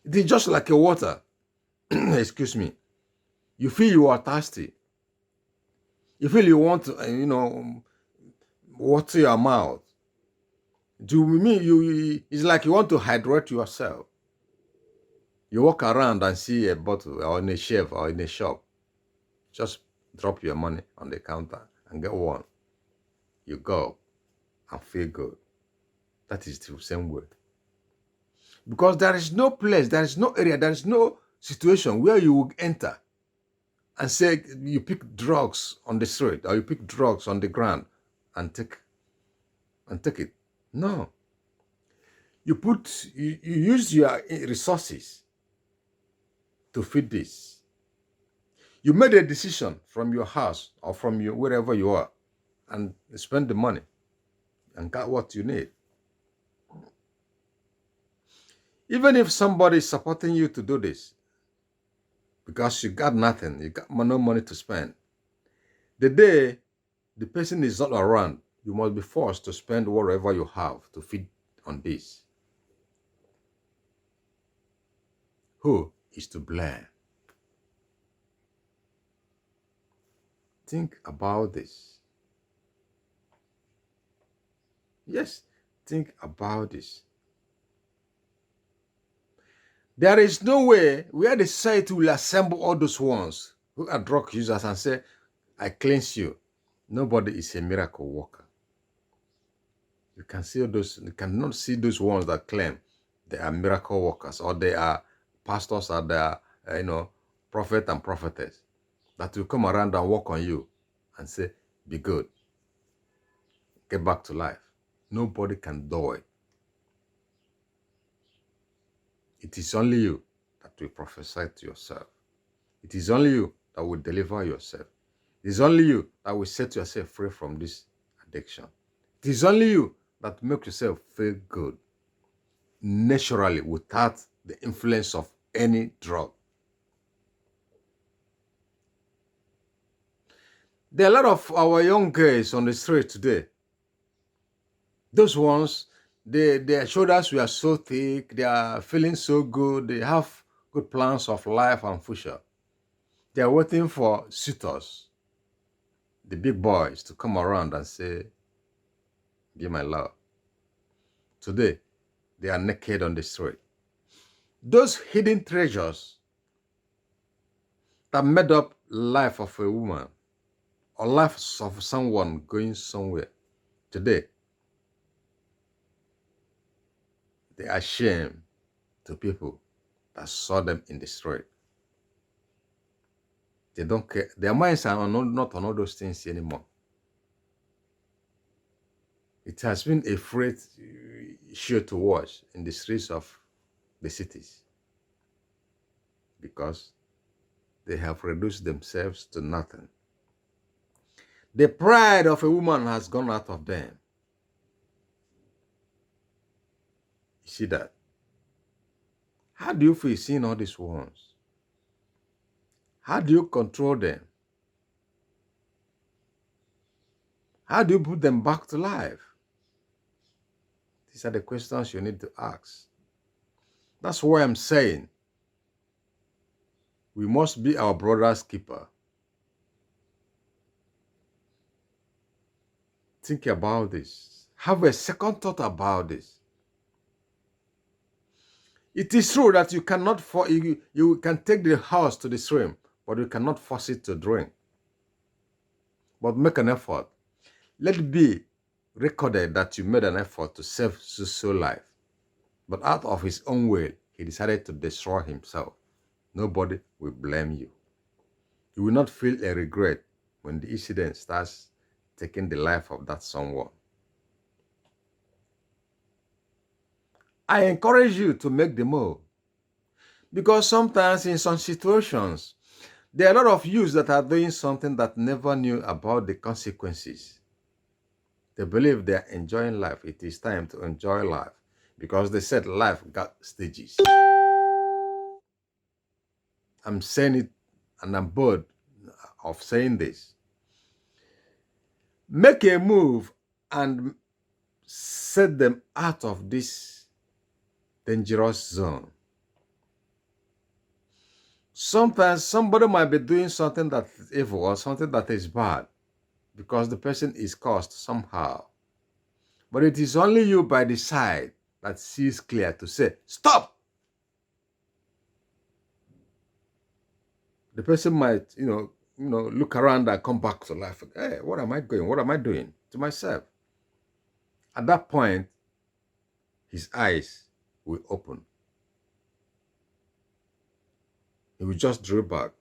It is just like a water. Excuse me. You feel you are thirsty. You feel you want to, water your mouth. It's like you want to hydrate yourself. You walk around and see a bottle or in a shelf or in a shop. Just drop your money on the counter and get one. You go and feel good. That is the same way. Because there is no place, there is no area, there is no situation where you will enter and say you pick drugs on the street or you pick drugs on the ground and take it. No. You use your resources to feed this. You made a decision from your house or from wherever you are and spend the money and got what you need. Even if somebody is supporting you to do this, because you got nothing, you got no money to spend, the day the person is not around, you must be forced to spend whatever you have to feed on this. Who is to blame? Think about this. Yes, think about this. There is no way where the society will assemble all those ones who are drug users and say, I cleanse you. Nobody is a miracle worker. You can see those, you cannot see those ones that claim they are miracle workers or they are pastors or they are, prophet and prophetess that will come around and work on you and say, be good. Get back to life. Nobody can do it. It is only you that will prophesy to yourself. It is only you that will deliver yourself. It is only you that will set yourself free from this addiction. It is only you that make yourself feel good naturally without the influence of any drug. There are a lot of our young girls on the street today. Those ones, their shoulders were so thick, they are feeling so good, they have good plans of life and future. They are waiting for suitors, the big boys, to come around and say, give my love. Today, they are naked on the street. Those hidden treasures that made up life of a woman or life of someone going somewhere, today, they are shame to people that saw them in the street. They don't care. Their minds are not on all those things anymore. It has been a freight show to watch in the streets of the cities because they have reduced themselves to nothing. The pride of a woman has gone out of them. You see that? How do you feel seeing all these ones? How do you control them? How do you put them back to life? These are the questions you need to ask. That's why I'm saying we must be our brother's keeper. Think about this. Have a second thought about this. It is true that you cannot you can take the horse to the stream, but you cannot force it to drink. but make an effort. Let it be recorded that you made an effort to save so life. But out of his own will, he decided to destroy himself. Nobody will blame you. You will not feel a regret when the incident starts taking the life of that someone. I encourage you to make the move. Because sometimes in some situations, there are a lot of youths that are doing something that never knew about the consequences. They believe they are enjoying life. It is time to enjoy life because they said life got stages. I'm saying it and I'm bored of saying this. Make a move and set them out of this dangerous zone. Sometimes somebody might be doing something that is evil or something that is bad because the person is cursed somehow. But it is only you by the side that sees clear to say, stop! The person might, look around and come back to life. Hey, what am I going? What am I doing to myself? At that point, his eyes will open. He will just draw back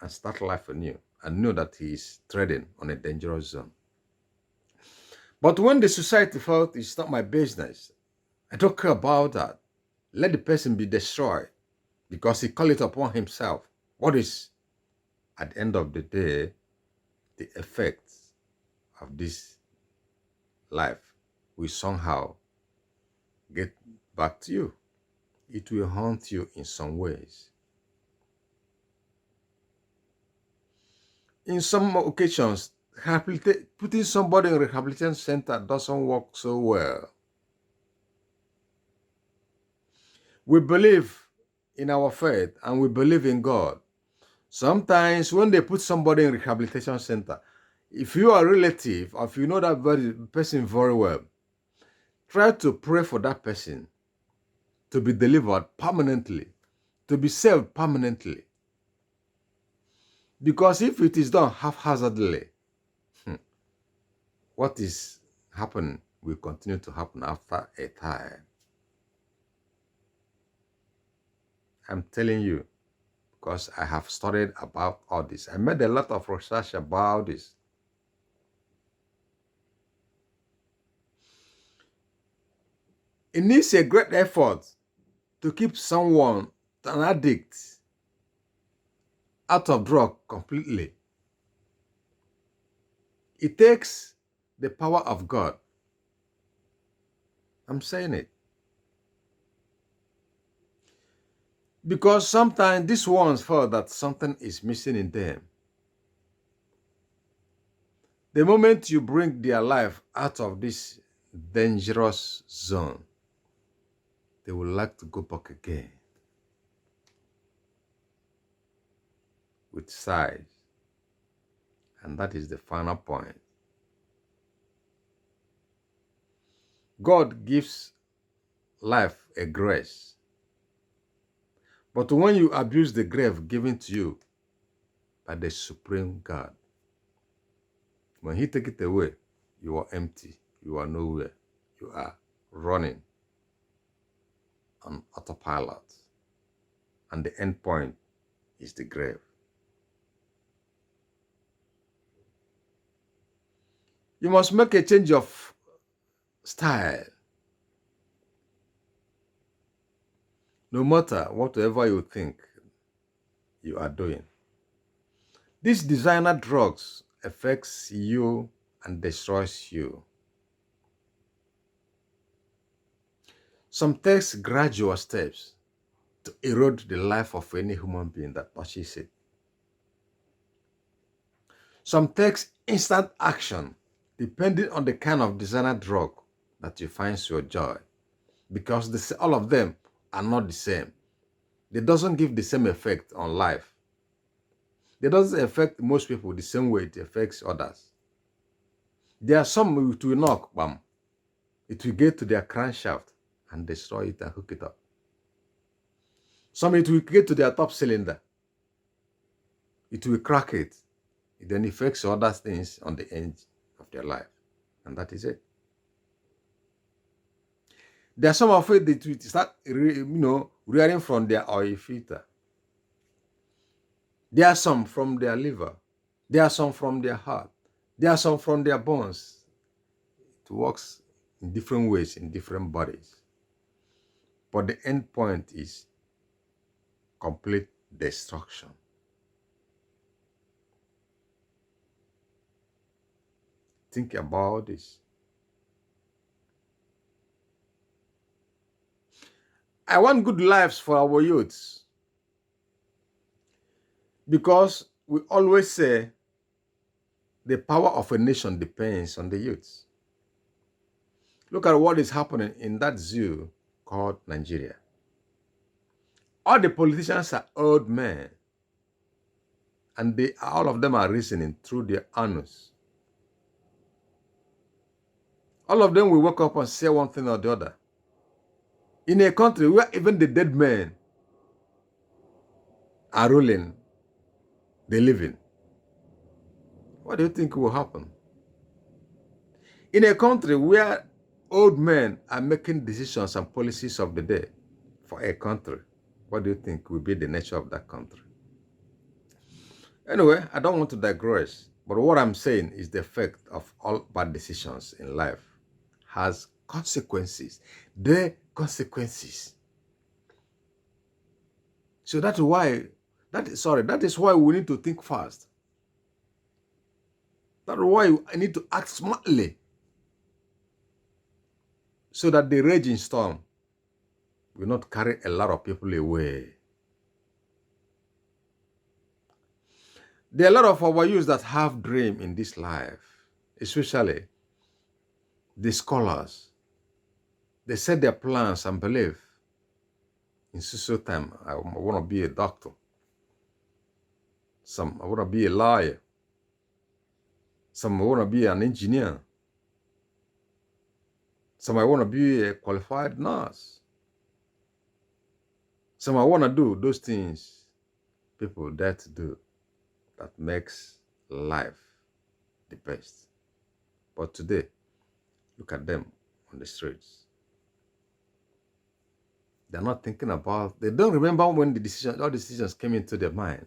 and start life anew and know that he is treading on a dangerous zone. But when the society felt it's not my business, I don't care about that. Let the person be destroyed because he called it upon himself. What is, at the end of the day, the effects of this life will somehow get back to you. It will haunt you in some ways. In some occasions, putting somebody in a rehabilitation center doesn't work so well. We believe in our faith and we believe in God. Sometimes when they put somebody in a rehabilitation center, if you are a relative or if you know that person very well, try to pray for that person to be delivered permanently, to be saved permanently. Because if it is done haphazardly, what is happening will continue to happen after a time. I'm telling you, because I have studied about all this. I made a lot of research about this. It needs a great effort to keep someone, an addict, out of drug completely. It takes the power of God. I'm saying it. Because sometimes these ones feel that something is missing in them. The moment you bring their life out of this dangerous zone, they would like to go back again with size. And that is the final point. God gives life a grace. But when you abuse the grace given to you by the supreme God, when he takes it away, you are empty. You are nowhere. You are running on autopilot. And the end point is the grave. You must make a change of style. No matter whatever you think you are doing. These designer drugs affects you and destroys you. Some takes gradual steps to erode the life of any human being that touches it. Some takes instant action depending on the kind of designer drug that you find your joy. Because all of them are not the same. They doesn't give the same effect on life. They doesn't affect most people the same way it affects others. There are some it will knock, bam. It will get to their crankshaft and destroy it and hook it up. Some it will get to their top cylinder. It will crack it It then affects other things on the end of their life. And that is it. There are some of it that will start, rearing from their oil filter. There are some from their liver. There are some from their heart. There are some from their bones. It works in different ways in different bodies. But the end point is complete destruction. Think about this. I want good lives for our youths, because we always say the power of a nation depends on the youths. Look at what is happening in that zoo called Nigeria. All the politicians are old men, and all of them are reasoning through their anus. All of them will wake up and say one thing or the other. In a country where even the dead men are ruling the living, what do you think will happen? In a country where old men are making decisions and policies of the day for a country, what do you think will be the nature of that country? Anyway, I don't want to digress, but what I'm saying is the effect of all bad decisions in life has consequences. The consequences. So that is why we need to think fast. That's why I need to act smartly, so that the raging storm will not carry a lot of people away. There are a lot of our youth that have dream in this life, especially the scholars. They set their plans and believe in social time. I want to be a doctor. Some I want to be a lawyer. Some I want to be an engineer. Some I want to be a qualified nurse. Some I want to do those things people dare to do that makes life the best. But today, look at them on the streets. They're not thinking about, they don't remember when all decisions came into their mind.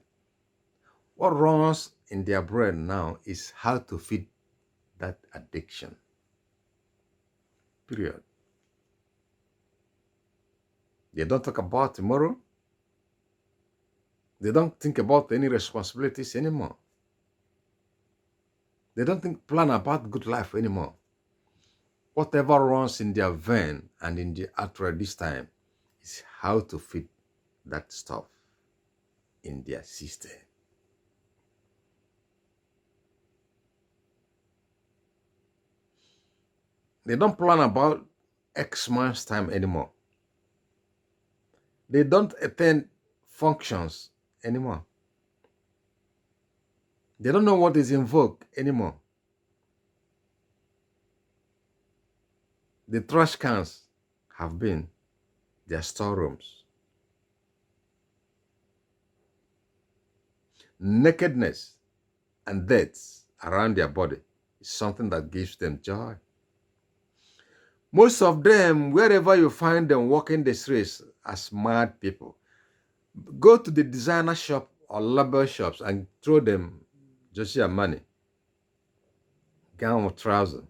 What runs in their brain now is how to feed that addiction. Period. They don't talk about tomorrow. They don't think about any responsibilities anymore. They don't plan about good life anymore. Whatever runs in their vein and in their artery this time is how to feed that stuff in their system. They don't plan about X months time anymore. They don't attend functions anymore. They don't know what is in vogue anymore. The trash cans have been their storerooms. Nakedness and death around their body is something that gives them joy. Most of them, wherever you find them walking the streets as mad people, go to the designer shop or label shops and throw them just your money, gown or trouser,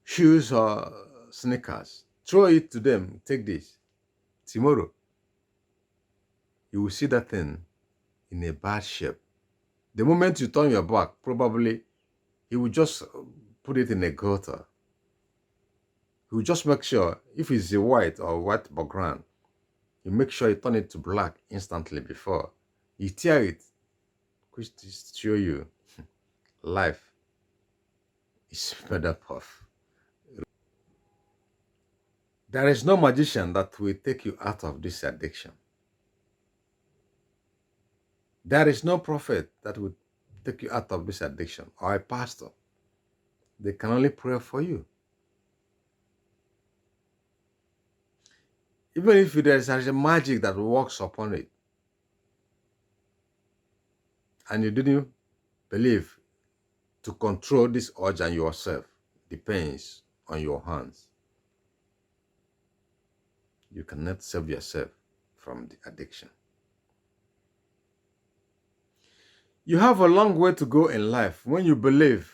shoes or sneakers. Throw it to them. Take this. Tomorrow, you will see that thing in a bad shape. The moment you turn your back, probably he will just put it in a gutter. He will just make sure, if it's a white or white background, you make sure you turn it to black instantly before you tear it, which is to show you life is made up of. There is no magician that will take you out of this addiction. There is no prophet that will take you out of this addiction, or a pastor. They can only pray for you. Even if there is a magic that works upon it, and you didn't believe to control this urge and yourself depends on your hands, you cannot save yourself from the addiction. You have a long way to go in life when you believe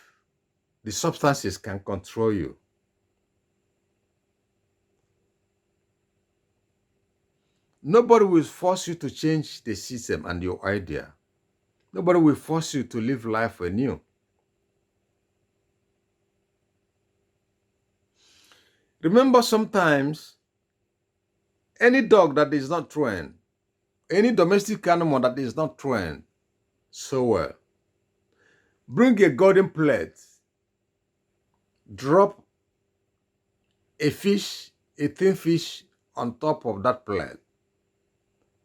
the substances can control you. Nobody will force you to change the system and your idea. Nobody will force you to live life anew. Remember, sometimes any dog that is not trained, any domestic animal that is not trained so well, bring a golden plate, drop a fish, a thin fish on top of that plate.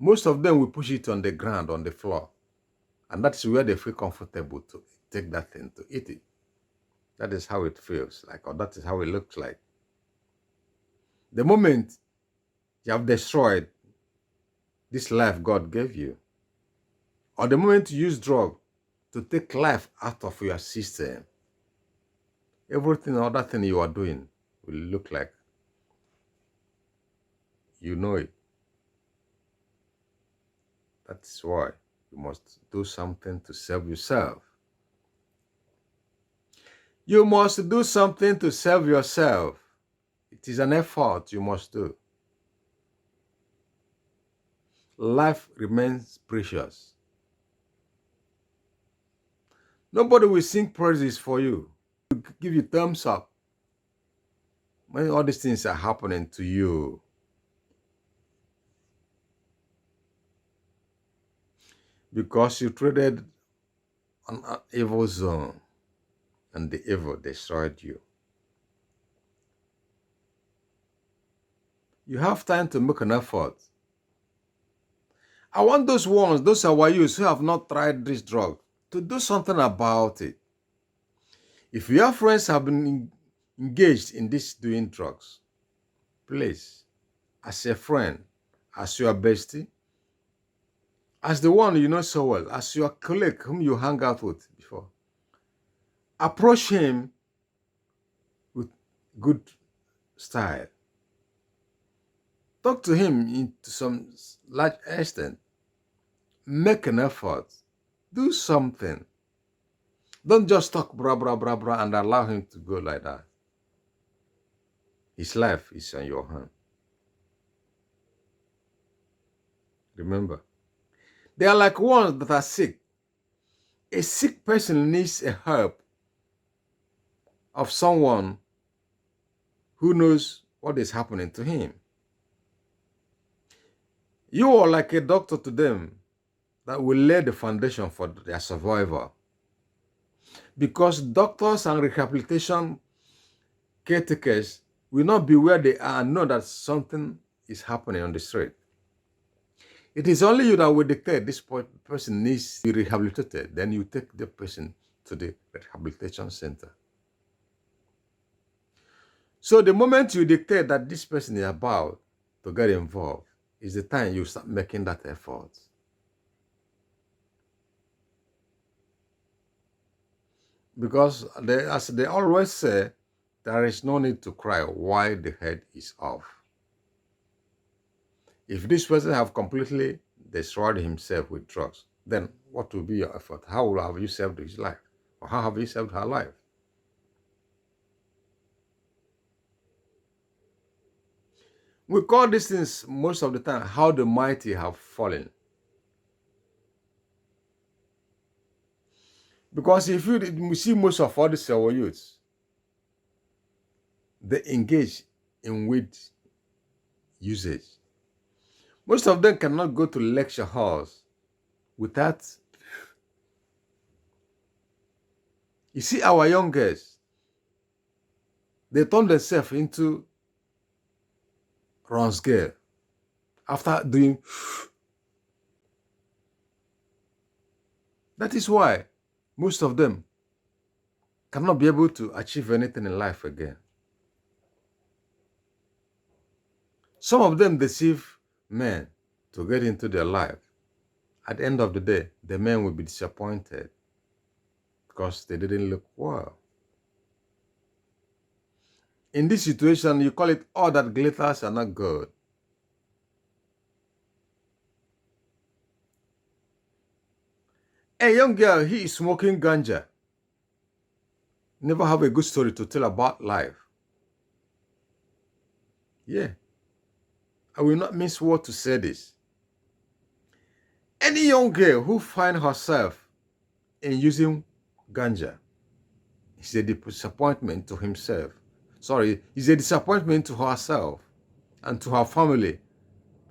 Most of them will push it on the ground, on the floor. And that's where they feel comfortable to take that thing to eat it. That is how it feels like, or that is how it looks like. The moment you have destroyed this life God gave you, or the moment you use drug to take life out of your system, everything, other thing you are doing will look like you know it. That's why you must do something to save yourself. You must do something to save yourself. It is an effort you must do. Life remains precious. Nobody will sing praises for you, give you thumbs up when all these things are happening to you. Because you traded on an evil zone and the evil destroyed you. You have time to make an effort. I want those ones, those our youths who have not tried this drug, to do something about it. If your friends have been engaged in this doing drugs, please, as a friend, as your bestie, as the one you know so well, as your colleague whom you hang out with before, approach him with good style. Talk to him to some large extent. Make an effort. Do something. Don't just talk blah, blah, blah, blah, and allow him to go like that. His life is on your hand. Remember, they are like ones that are sick. A sick person needs a help of someone who knows what is happening to him. You are like a doctor to them that will lay the foundation for their survival. Because doctors and rehabilitation caretakers will not be where they are and know that something is happening on the street. It is only you that will dictate this person needs to be rehabilitated. Then you take the person to the rehabilitation center. So the moment you dictate that this person is about to get involved is the time you start making that effort. Because as they always say, there is no need to cry while the head is off. If this person have completely destroyed himself with drugs, then what will be your effort? How have you saved his life? Or how have you saved her life? We call these things most of the time how the mighty have fallen. Because if you see most of all these our youths, they engage in weed usage. Most of them cannot go to lecture halls without. You see our young girls, they turn themselves into Ron's girl after doing. That is why most of them cannot be able to achieve anything in life again. Some of them deceive men to get into their life At the end of the day, the men will be disappointed because they didn't look well. In this situation, you call it all that glitters are not good. A young girl, he is smoking ganja. Never have a good story to tell about life. Yeah. I will not mince words to say this. Any young girl who finds herself in using ganja is a disappointment to himself. Sorry, is a disappointment to herself and to her family,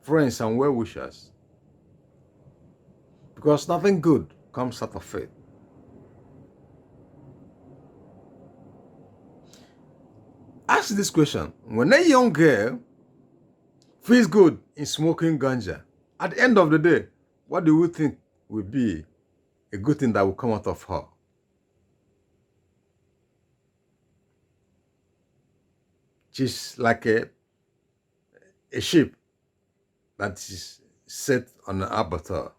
friends, and well-wishers. Because nothing good comes out of it. Ask this question. When a young girl feels good in smoking ganja, at the end of the day, what do you think will be a good thing that will come out of her? She's like a sheep that is set on an abattoir.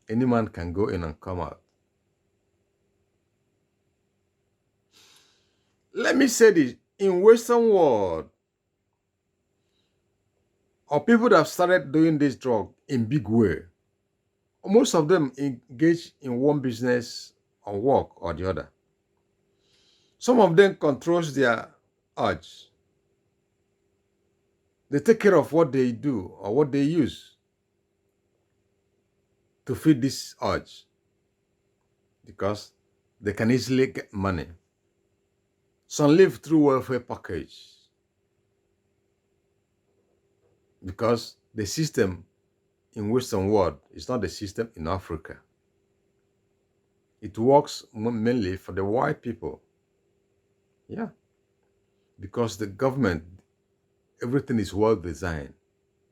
Any man can go in and come out. Let me say this, in Western world, or people that have started doing this drug in big way, most of them engage in one business or work or the other. Some of them controls their urge. They take care of what they do or what they use to feed this urge because they can easily get money. Some live through welfare package because the system in Western world is not the system in Africa. It works mainly for the white people. Yeah. Because the government, everything is well designed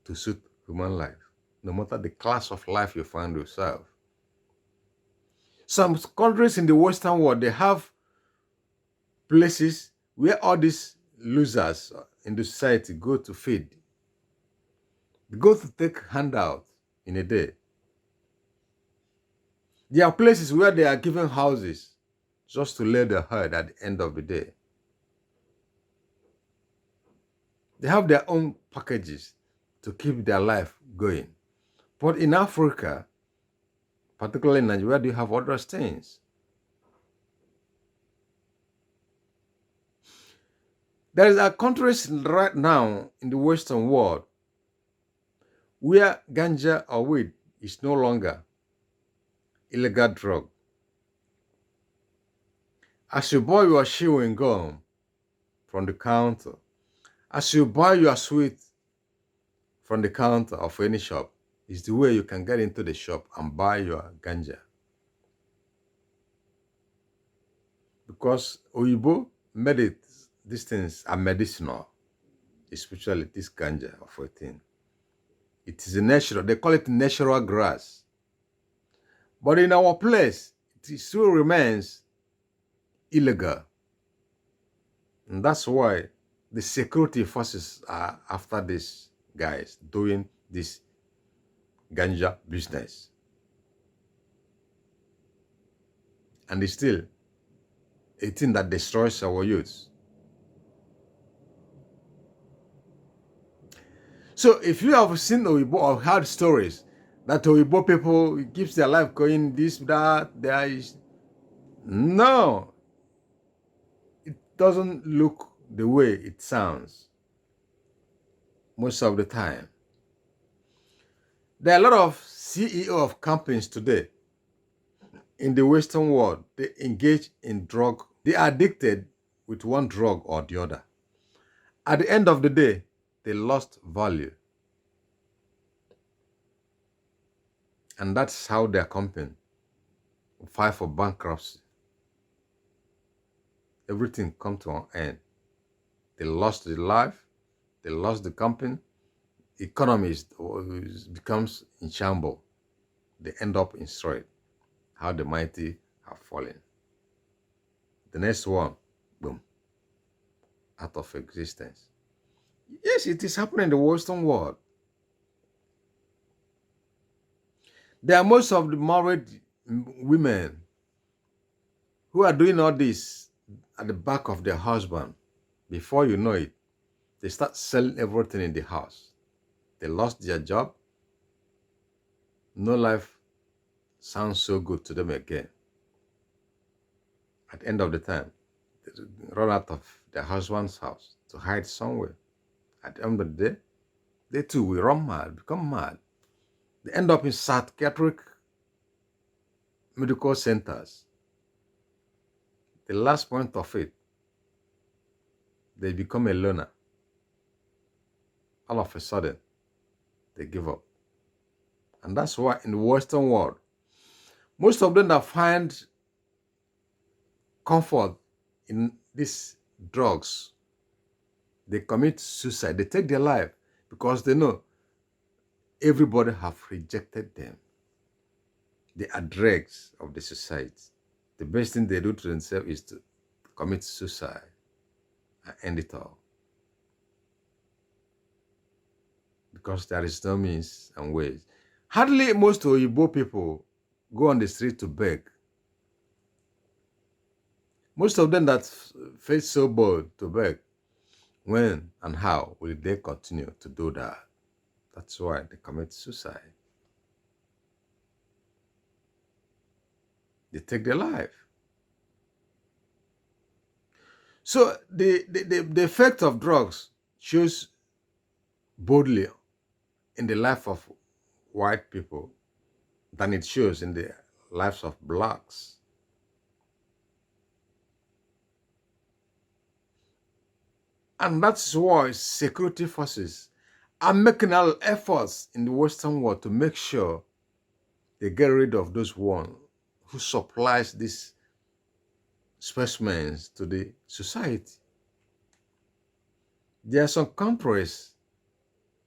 to suit human life, no matter the class of life you find yourself. Some countries in the Western world, they have places where all these losers in the society go to feed. They go to take handout in a day. There are places where they are given houses just to lay their head at the end of the day. They have their own packages to keep their life going. But in Africa, particularly in Nigeria, they have other things. There are countries right now in the Western world where ganja or weed is no longer illegal drug. As you buy your chewing gum from the counter, as you buy your sweet from the counter of any shop, is the way you can get into the shop and buy your ganja. Because Oyibo made it, these things are medicinal, especially this ganja of a thing. It is a natural, they call it natural grass. But in our place, it still remains illegal. And that's why the security forces are after these guys doing this ganja business. And it's still a thing that destroys our youth. So if you have seen Oyibo or heard stories that Oyibo people keeps their life going, this, that, there is, no, it doesn't look the way it sounds most of the time. There are a lot of CEO of companies today in the Western world. They engage in drug. They are addicted with one drug or the other. At the end of the day, they lost value. And that's how their company file for bankruptcy. Everything come to an end. They lost their life. They lost the company. Economy becomes in shambles. They end up in strife. How the mighty have fallen. The next one, boom, out of existence. Yes, it is happening in the Western world. There are most of the married women who are doing all this at the back of their husband. Before you know it, they start selling everything in the house. They lost their job. No life sounds so good to them again. At the end of the time, they run out of their husband's house to hide somewhere. At the end of the day, they too will run mad, become mad. They end up in psychiatric medical centers. The last point of it, they become a loner. All of a sudden, they give up. And that's why in the Western world, most of them that find comfort in these drugs, they commit suicide. They take their life because they know everybody have rejected them. They are dregs of the society. The best thing they do to themselves is to commit suicide and end it all. Because there is no means and ways. Hardly most Oyibo people go on the street to beg. Most of them that face so bold to beg, when and how will they continue to do that? That's why they commit suicide. They take their life. So the effect of drugs shows boldly in the life of white people than it shows in the lives of blacks. And that's why security forces are making all efforts in the Western world to make sure they get rid of those ones who supplies these specimens to the society. There are some countries,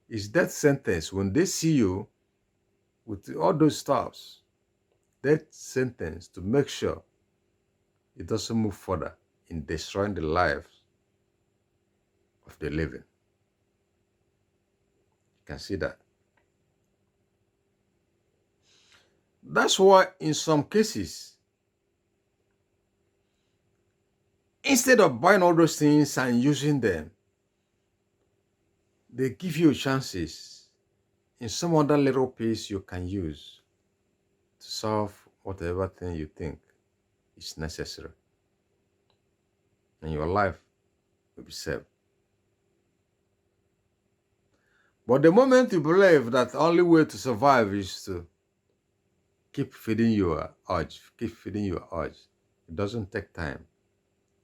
it's death sentence. When they see you with all those stuffs, death sentence to make sure it doesn't move further in destroying the lives of the living. You can see that. That's why in some cases, instead of buying all those things and using them, they give you chances in some other little piece you can use to solve whatever thing you think is necessary. And your life will be saved. But the moment you believe that the only way to survive is to keep feeding your urge, it doesn't take time.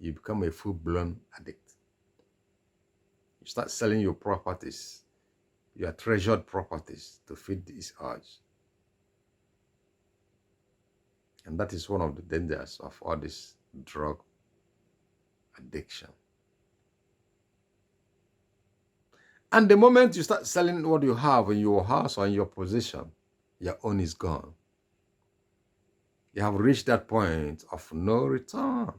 You become a full-blown addict. You start selling your properties, your treasured properties, to feed this urge. And that is one of the dangers of all this drug addiction. And the moment you start selling what you have in your house or in your possession, your own is gone. You have reached that point of no return.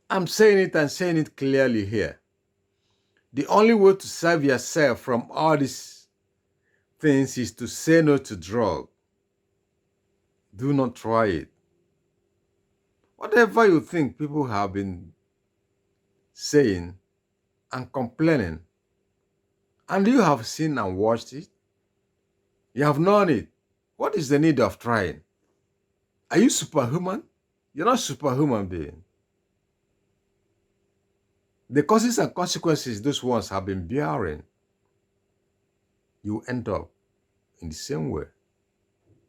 I'm saying it and saying it clearly here. The only way to save yourself from all these things is to say no to drug. Do not try it. Whatever you think people have been saying and complaining, and you have seen and watched it, you have known it, what is the need of trying? Are you superhuman? You're not superhuman being. The causes and consequences those ones have been bearing, you end up in the same way.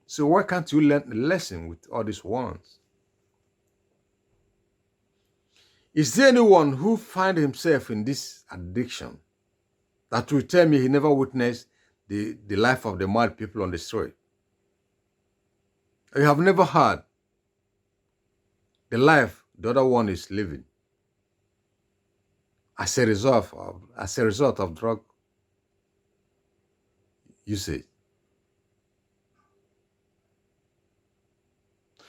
So why can't you learn a lesson with all these ones? Is there anyone who finds himself in this addiction that will tell me he never witnessed the life of the mad people on the street? You have never heard the life the other one is living as a result of drug usage.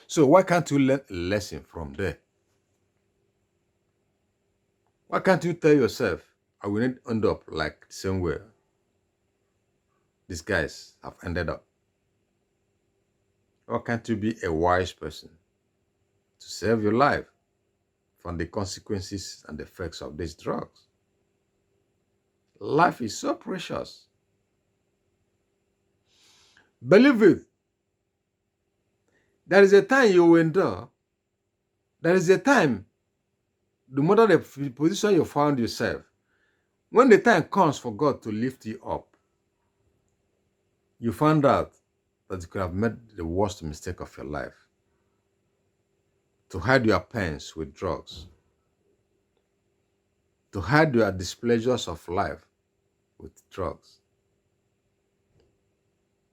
So why can't you learn a lesson from there? Why can't you tell yourself, I will not end up like the same way? these guys have ended up? Why can't you be a wise person to save your life from the consequences and effects of these drugs? Life is so precious. Believe it. There is a time you will endure. There is a time, no matter the position you found yourself, when the time comes for God to lift you up, you find out that you could have made the worst mistake of your life. To hide your pains with drugs. To hide your displeasures of life with drugs.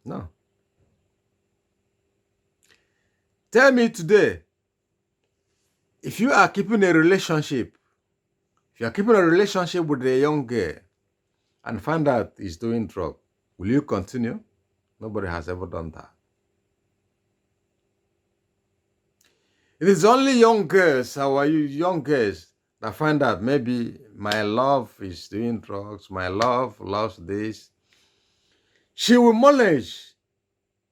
No. Tell me today, if you are keeping a relationship, if you are keeping a relationship with a young girl and find out he's doing drugs, will you continue? Nobody has ever done that. It is only young girls, young girls that find out maybe my love is doing drugs, my love loves this. She will manage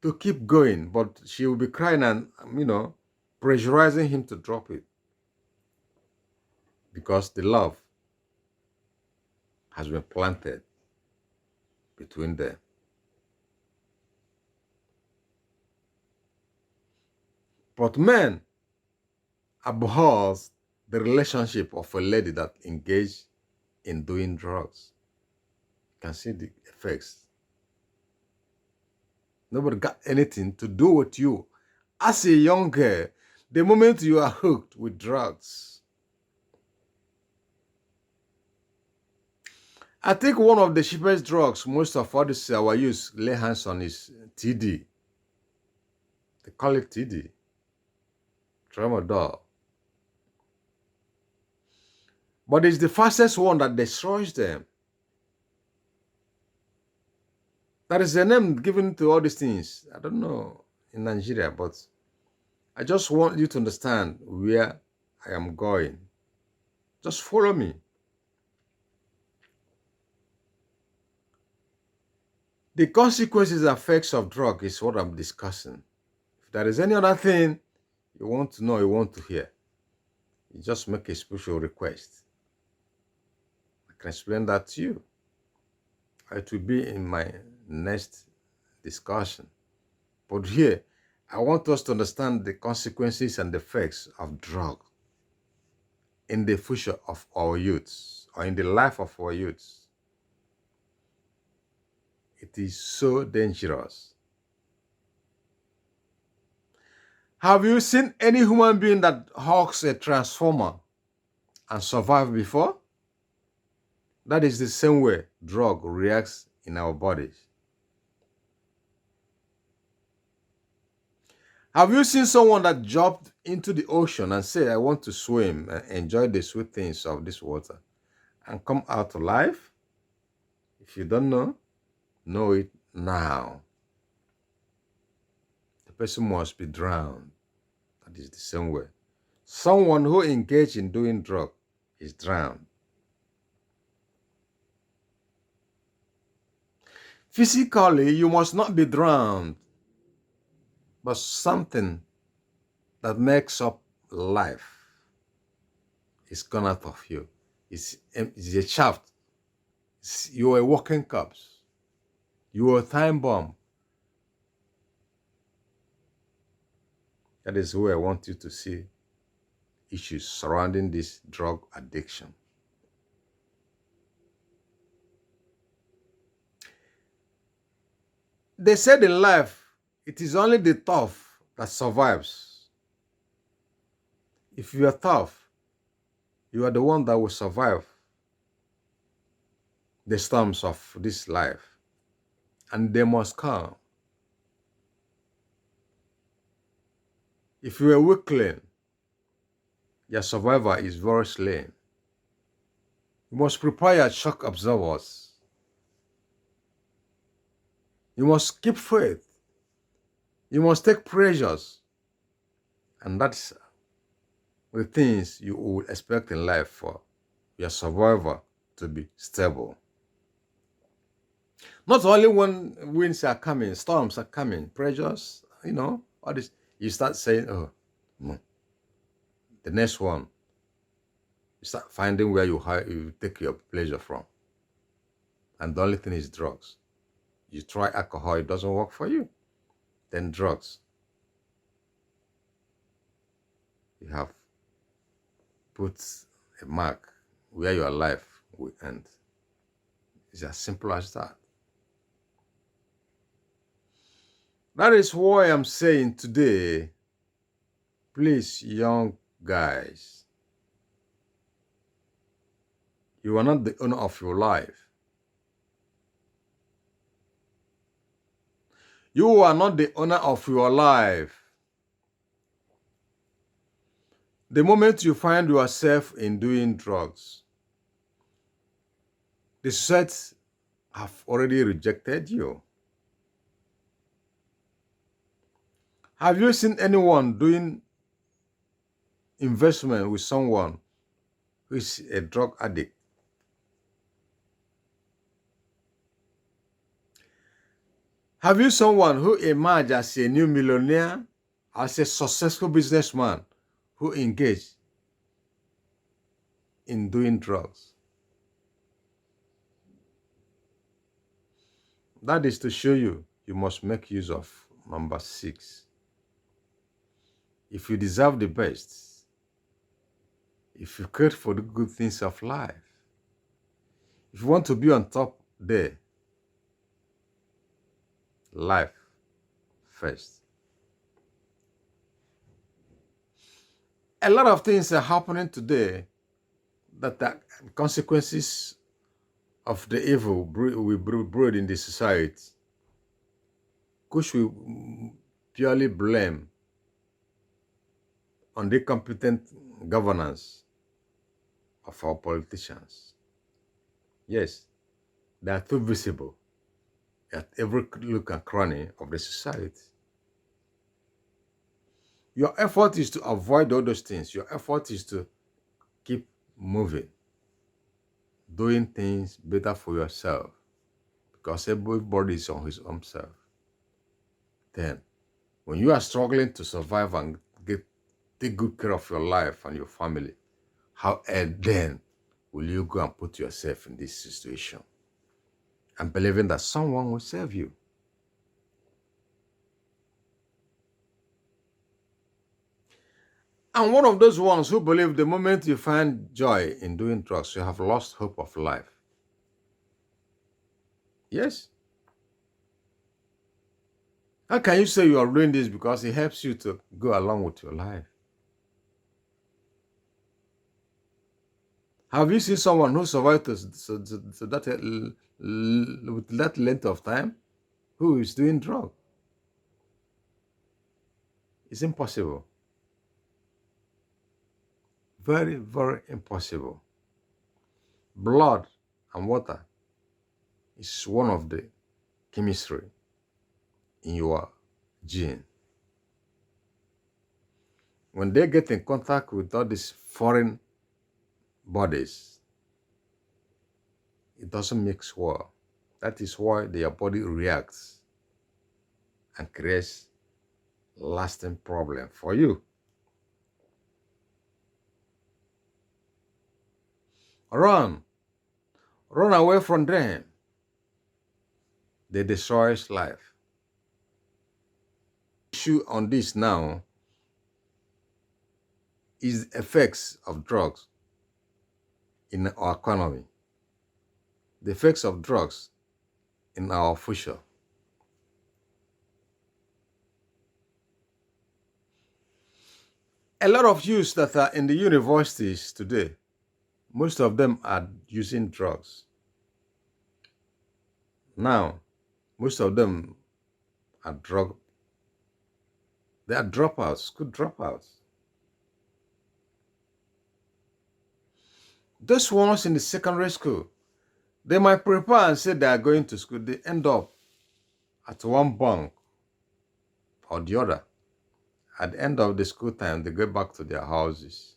to keep going, but she will be crying and, pressurizing him to drop it. Because the love has been planted between them. But men abhors the relationship of a lady that engaged in doing drugs. You can see the effects. Nobody got anything to do with you. As a young girl, the moment you are hooked with drugs, I think one of the cheapest drugs most of all this our youth lay hands on is TD. They call it TD. Tramadol. But it's the fastest one that destroys them. That is the name given to all these things. I don't know in Nigeria, but I just want you to understand where I am going. Just follow me. The consequences and effects of drug is what I'm discussing. If there is any other thing you want to know, you want to hear, you just make a special request. I can explain that to you. It will be in my next discussion. But here, I want us to understand the consequences and effects of drug in the future of our youths, or in the life of our youths. It is so dangerous. Have you seen any human being that hawks a transformer and survived before? That is the same way drug reacts in our bodies. Have you seen someone that jumped into the ocean and said, I want to swim and enjoy the sweet things of this water and come out alive? If you don't know it now. The person must be drowned. That is the same way. Someone who engaged in doing drug is drowned. Physically, you must not be drowned, but something that makes up life is gone out of you. It's a shaft. You are a walking corpse. You are a time bomb. That is where I want you to see issues surrounding this drug addiction. They said in life, it is only the tough that survives. If you are tough, you are the one that will survive the storms of this life. And they must come. If you are a weakling, your survival is very slim. You must prepare your shock absorbers. You must keep faith. You must take pressures. And that's the things you will expect in life for your survival to be stable. Not only when winds are coming, storms are coming, pressures, all this, you start saying, oh, no. The next one, you start finding where you take your pleasure from. And the only thing is drugs. You try alcohol, it doesn't work for you. Then drugs. You have put a mark where your life will end. It's as simple as that. That is why I'm saying today, please, young guys, you are not the owner of your life. You are not the owner of your life. The moment you find yourself in doing drugs, the society have already rejected you. Have you seen anyone doing investment with someone who is a drug addict? Have you someone who emerged as a new millionaire, as a successful businessman who engaged in doing drugs? That is to show you must make use of number 6. If you deserve the best, if you care for the good things of life, if you want to be on top there, life first. A lot of things are happening today that are consequences of the evil we brewed in the society, which we purely blame on the incompetent governance of our politicians. Yes, they are too visible at every nook and cranny of the society. Your effort is to avoid all those things. Your effort is to keep moving, doing things better for yourself, because everybody is on his own self. Then, when you are struggling to survive and take good care of your life and your family, how then will you go and put yourself in this situation and believing that someone will save you? And one of those ones who believe the moment you find joy in doing drugs, you have lost hope of life. Yes. How can you say you are doing this because it helps you to go along with your life? Have you seen someone who survived to that, with that length of time who is doing drugs? It's impossible. Very, very impossible. Blood and water is one of the chemistry in your gene. When they get in contact with all these foreign bodies, it doesn't mix well. That is why their body reacts and creates lasting problem for you. Run away from them. They destroy life. Issue on this now is the effects of drugs in our economy, the effects of drugs in our future. A lot of youths that are in the universities today, most of them are using drugs. Now, most of them are they are dropouts, school dropouts. Those ones in the secondary school, they might prepare and say they are going to school. They end up at one bunk or the other. At the end of the school time, they go back to their houses.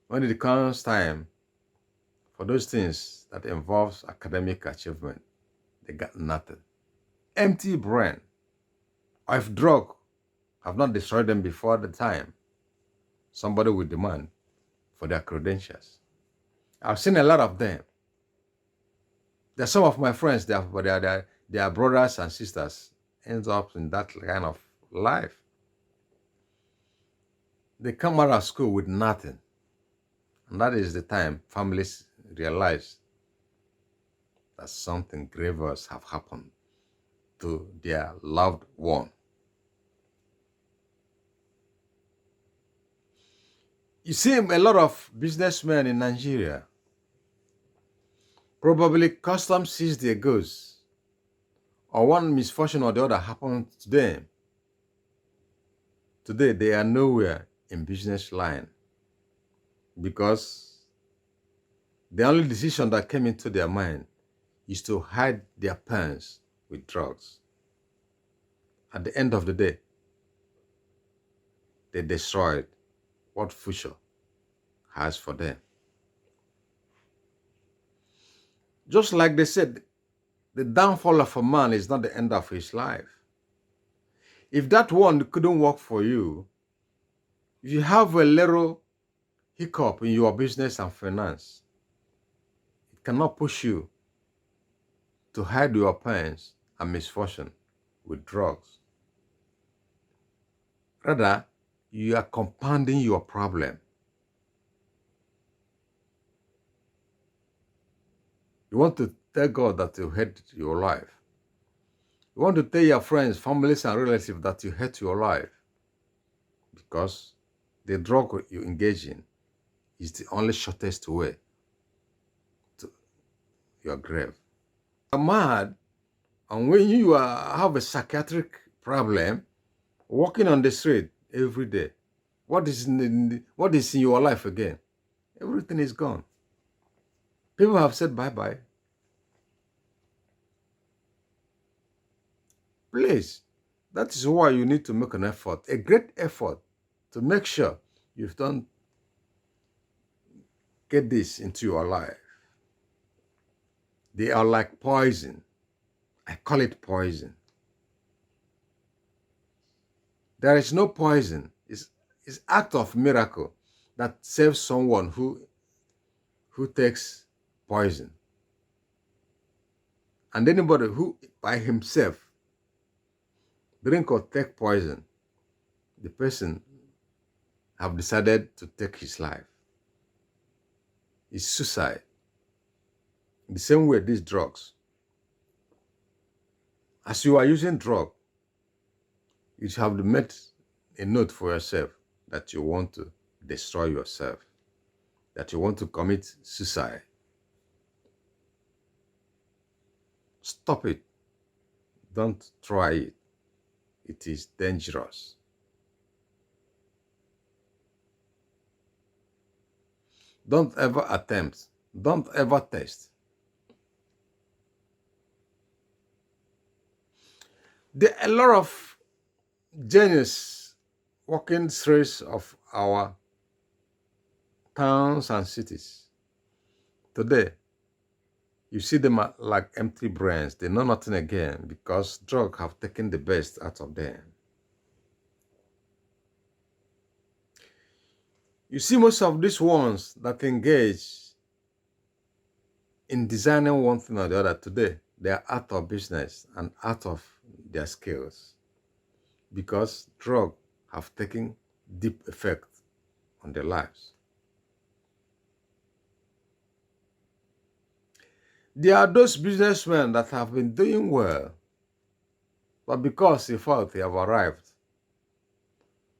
When it comes time For those things that involves academic achievement, they got nothing. Empty brain. Or if drug have not destroyed them before the time, somebody will demand for their credentials. I've seen a lot of them. There's some of my friends, their brothers and sisters ends up in that kind of life. They come out of school with nothing. And that is the time families realize that something grievous have happened to their loved one. You see a lot of businessmen in Nigeria, probably customs seize their goods, or one misfortune or the other happened to them. Today, they are nowhere in business line because the only decision that came into their mind is to hide their parents with drugs. At the end of the day, they destroyed what future has for them. Just like they said, the downfall of a man is not the end of his life. If that one couldn't work for you, if you have a little hiccup in your business and finance, it cannot push you to hide your pains and misfortune with drugs. Rather, you are compounding your problem. You want to tell God that you hate your life. You want to tell your friends, families, and relatives that you hate your life because the drug you engage in is the only shortest way to your grave. You're mad, and when you have a psychiatric problem, walking on the street every day, what is in your life again? Everything is gone. People have said bye-bye. Please, that is why you need to make an effort, a great effort, to make sure you don't get this into your life. They are like poison. I call it poison. There is no poison. It's act of miracle that saves someone who takes poison. And anybody who by himself drink or take poison, the person have decided to take his life. It's suicide. The same way these drugs. As you are using drug, you should have made a note for yourself that you want to destroy yourself, that you want to commit suicide. Stop it. Don't try it. It is dangerous. Don't ever attempt. Don't ever test. There are a lot of genius walking streets of our towns and cities. Today, you see them like empty brains. They know nothing again because drugs have taken the best out of them. You see most of these ones that engage in designing one thing or the other today, they are out of business and out of their skills because drugs have taken deep effect on their lives. There are those businessmen that have been doing well, but because he felt they have arrived,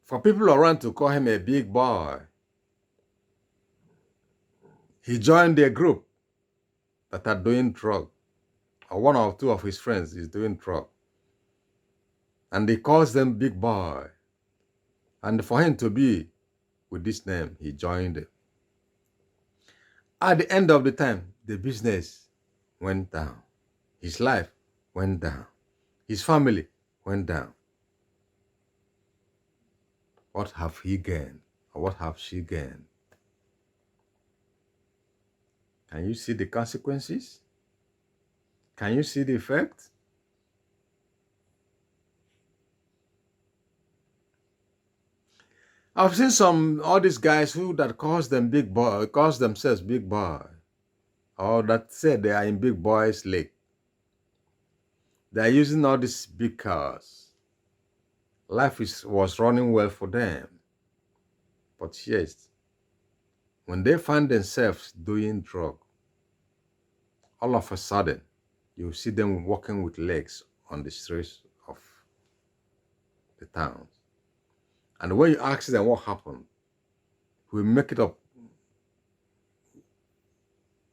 for people around to call him a big boy, he joined a group that are doing drug, or one or two of his friends is doing drug, and he calls them big boy. And for him to be with this name, he joined it. At the end of the time, the business went down. His life went down. His family went down. What have he gained? Or what have she gained? Can you see the consequences? Can you see the effect? I've seen all these guys that calls themselves big boy, or that said they are in big boys league. They are using all these big cars. Life was running well for them. But yes, when they find themselves doing drug, all of a sudden, you see them walking with legs on the streets of the towns. And when you ask them what happened, we make it up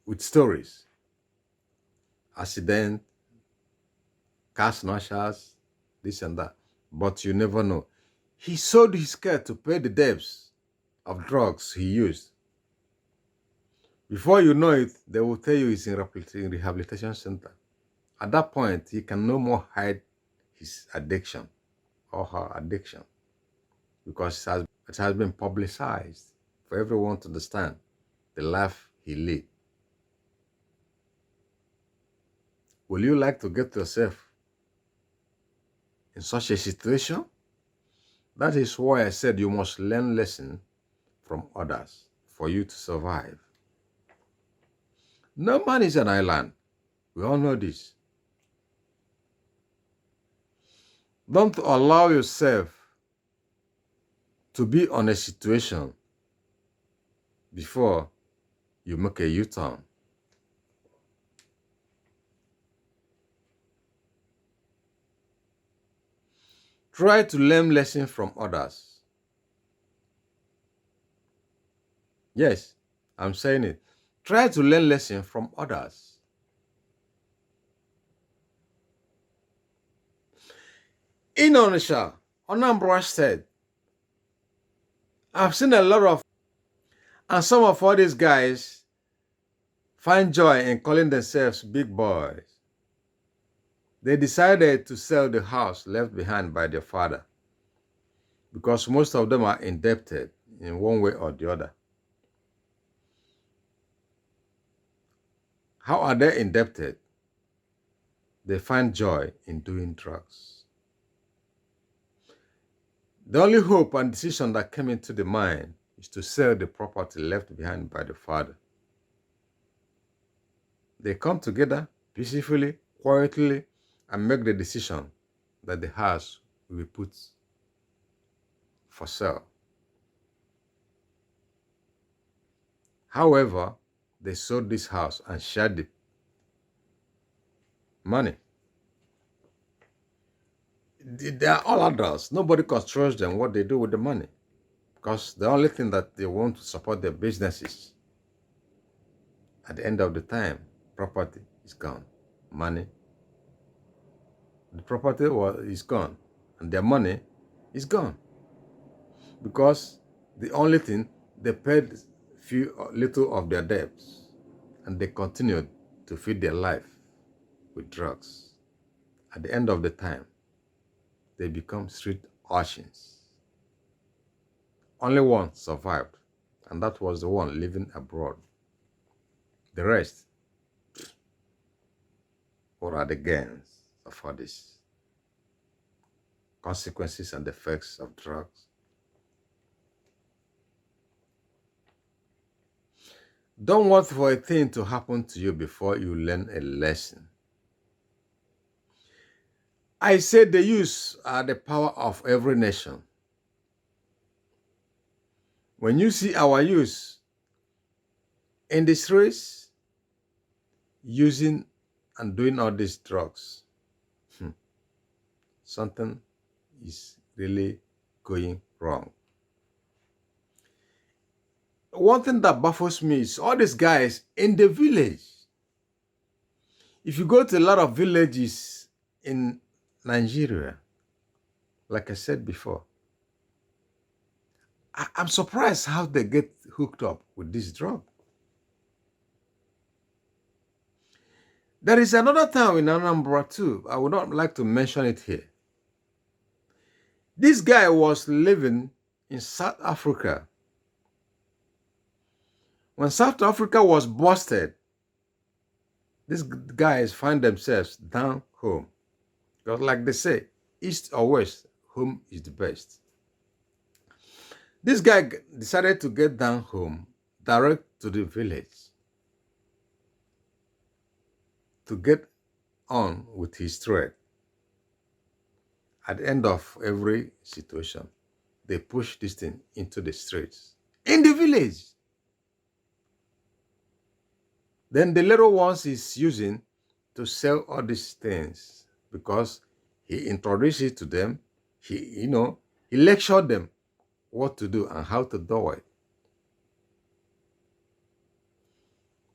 with stories. Accident, car snatchers, this and that. But you never know. He sold his car to pay the debts of drugs he used. Before you know it, they will tell you he's in rehabilitation center. At that point, he can no more hide his addiction or her addiction, because it has been publicized for everyone to understand the life he lived. Will you like to get yourself in such a situation? That is why I said you must learn lessons from others for you to survive. No man is an island. We all know this. Don't allow yourself to be on a situation before you make a U-turn. Try to learn lessons from others. Yes, I'm saying it. Try to learn lessons from others. In Onitsha, Anambra State, I've seen a lot of, and some of all these guys find joy in calling themselves big boys. They decided to sell the house left behind by their father, because most of them are indebted in one way or the other. How are they indebted? They find joy in doing drugs. The only hope and decision that came into the mind is to sell the property left behind by the father. They come together peacefully, quietly, and make the decision that the house will be put for sale. However, they sold this house and shared the money. They are all adults. Nobody controls them what they do with the money, because the only thing that they want to support their businesses. At the end of the time, property is gone. Money. The property is gone, and their money is gone, because the only thing, they paid little of their debts, and they continued to feed their life with drugs. At the end of the time, they become street urchins. Only one survived, and that was the one living abroad. The rest, what are the gains of all this? Consequences and effects of drugs. Don't wait for a thing to happen to you before you learn a lesson. I said the youths are the power of every nation. When you see our youths in the streets using and doing all these drugs, something is really going wrong. One thing that baffles me is all these guys in the village. If you go to a lot of villages in Nigeria, like I said before, I'm surprised how they get hooked up with this drug. There is another town in Anambra too. I would not like to mention it here. This guy was living in South Africa. When South Africa was busted These guys find themselves down home. Because like they say, east or west, home is the best. This guy decided to get down home, direct to the village, to get on with his trade. At the end of every situation, they push this thing into the streets, in the village. Then the little ones he's using to sell all these things because he introduced it to them. He lectured them what to do and how to do it.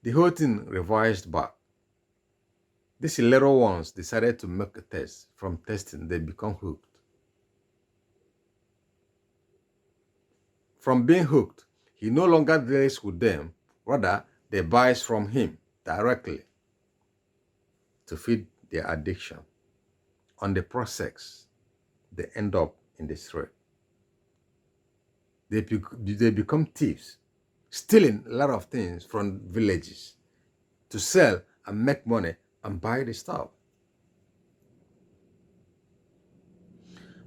The whole thing revised back. These little ones decided to make a test. From testing, they become hooked. From being hooked, he no longer deals with them. Rather, they buy from him directly to feed their addiction. On the process, they end up in the street. They become thieves, stealing a lot of things from villages to sell and make money and buy the stuff.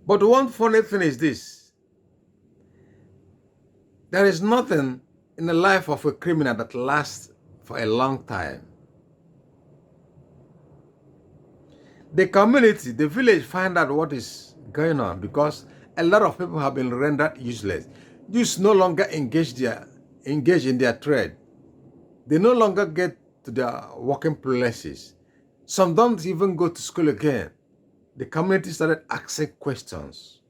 But one funny thing is this: there is nothing in the life of a criminal that lasts for a long time. The community, the village, find out what is going on because a lot of people have been rendered useless. Youths no longer engage in their trade. They no longer get to their working places. Some don't even go to school again. The community started asking questions.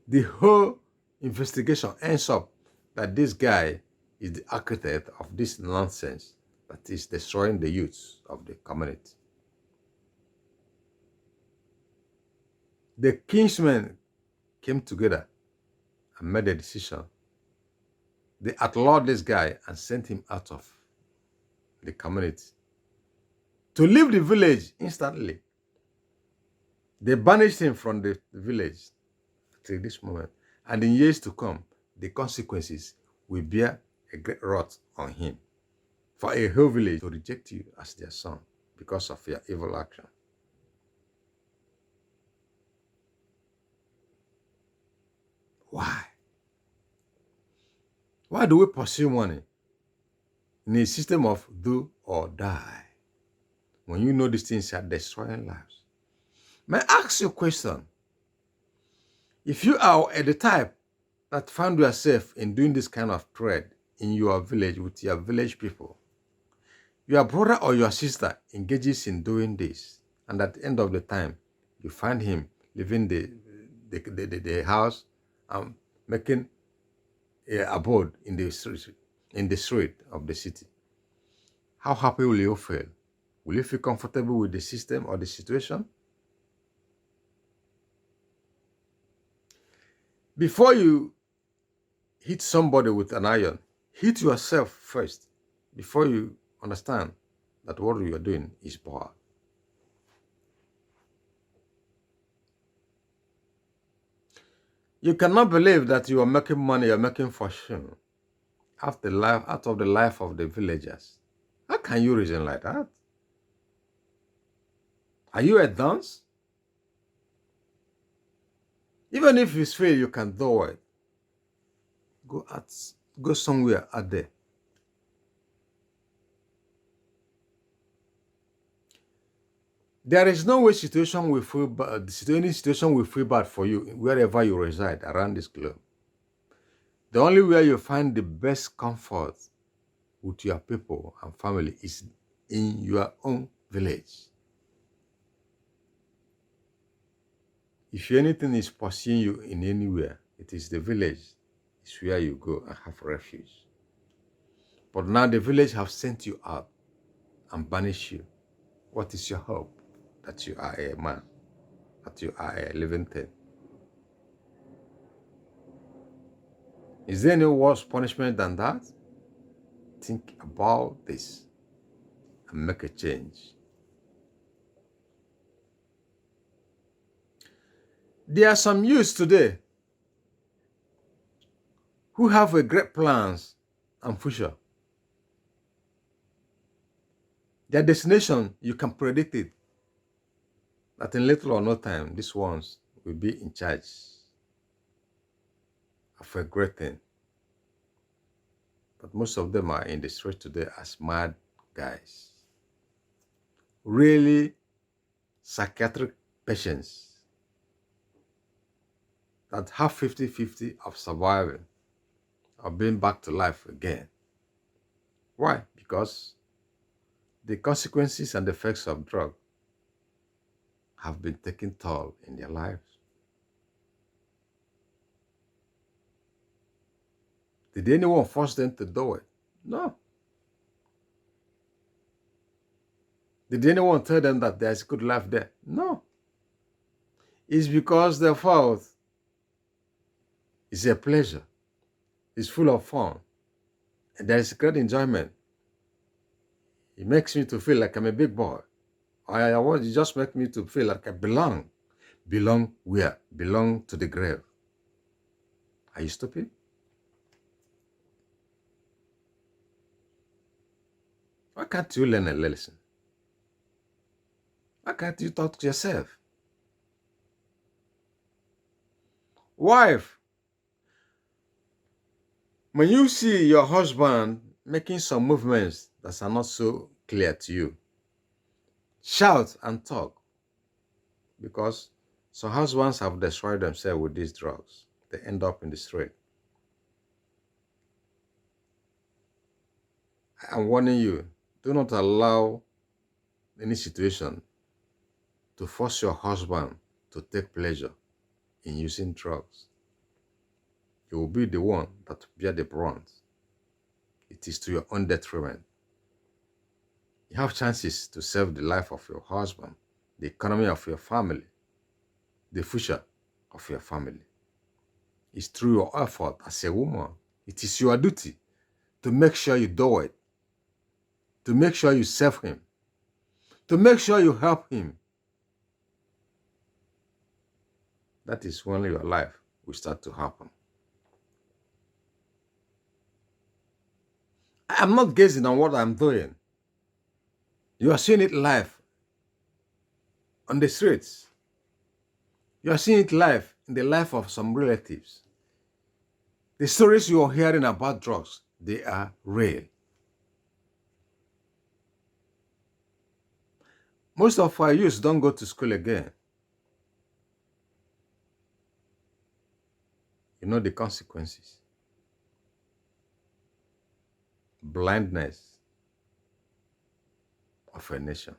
The whole investigation ends up that this guy is the architect of this nonsense that is destroying the youths of the community. The kinsmen came together and made a decision. They outlawed this guy and sent him out of the community to leave the village instantly. They banished him from the village till this moment. And in years to come, the consequences will bear a great wrath on him. For a whole village to reject you as their son because of your evil action. Why? Why do we pursue money in a system of do or die when you know these things are destroying lives? May I ask you a question? If you are the type that found yourself in doing this kind of trade in your village with your village people, your brother or your sister engages in doing this, and at the end of the time, you find him leaving the house and making an abode in the street of the city. How happy will you feel? Will you feel comfortable with the system or the situation? Before you hit somebody with an iron, hit yourself first before you understand that what you are doing is bad. You cannot believe that you are making money, you are making fortune out of the life of the villagers. How can you reason like that? Are you a dunce? Even if you feel you can do it, go somewhere out there. There is no way any situation will feel bad for you wherever you reside around this globe. The only way you find the best comfort with your people and family is in your own village. If anything is pursuing you in anywhere, it is the village. It's where you go and have refuge. But now the village have sent you out and banished you. What is your hope? That you are a man, that you are a living thing. Is there any worse punishment than that? Think about this and make a change. There are some youths today who have a great plans and future. Their destination, you can predict it. That in little or no time, these ones will be in charge of a great thing. But most of them are in the street today as mad guys. Really psychiatric patients that have 50-50 of surviving or being back to life again. Why? Because the consequences and effects of drug have been taking toll in their lives. Did anyone force them to do it? No. Did anyone tell them that there's a good life there? No. It's because their fault is a pleasure. It's full of fun. And there is great enjoyment. It makes me to feel like I'm a big boy. It just makes me to feel like I belong. Belong where? Belong to the grave. Are you stupid? Why can't you learn a lesson? Why can't you talk to yourself? Wife, when you see your husband making some movements that are not so clear to you, shout and talk. Because some husbands have destroyed themselves with these drugs. They end up in the street. I'm warning you, do not allow any situation to force your husband to take pleasure in using drugs. You will be the one that bear the brunt. It is to your own detriment. You have chances to save the life of your husband, the economy of your family, the future of your family. It's through your effort as a woman. It is your duty to make sure you do it, to make sure you save him, to make sure you help him. That is when your life will start to happen. I am not gazing on what I'm doing. You are seeing it live on the streets. You are seeing it live in the life of some relatives. The stories you are hearing about drugs, they are real. Most of our youth don't go to school again. You know the consequences. Blindness of a nation.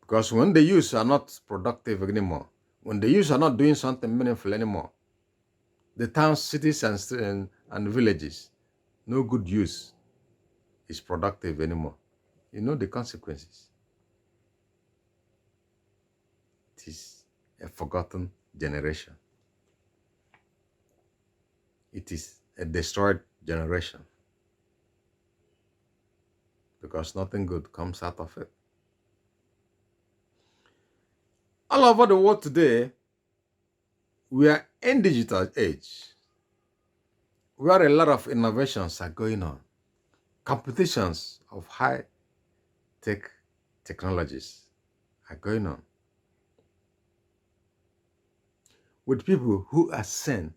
Because when the youth are not productive anymore, when the youth are not doing something meaningful anymore, the towns, cities, and villages, no good youth is productive anymore. You know the consequences. It is a forgotten generation. It is a destroyed generation. Because nothing good comes out of it. All over the world today, we are in digital age, where a lot of innovations are going on. Competitions of high-tech technologies are going on. With people who are sane,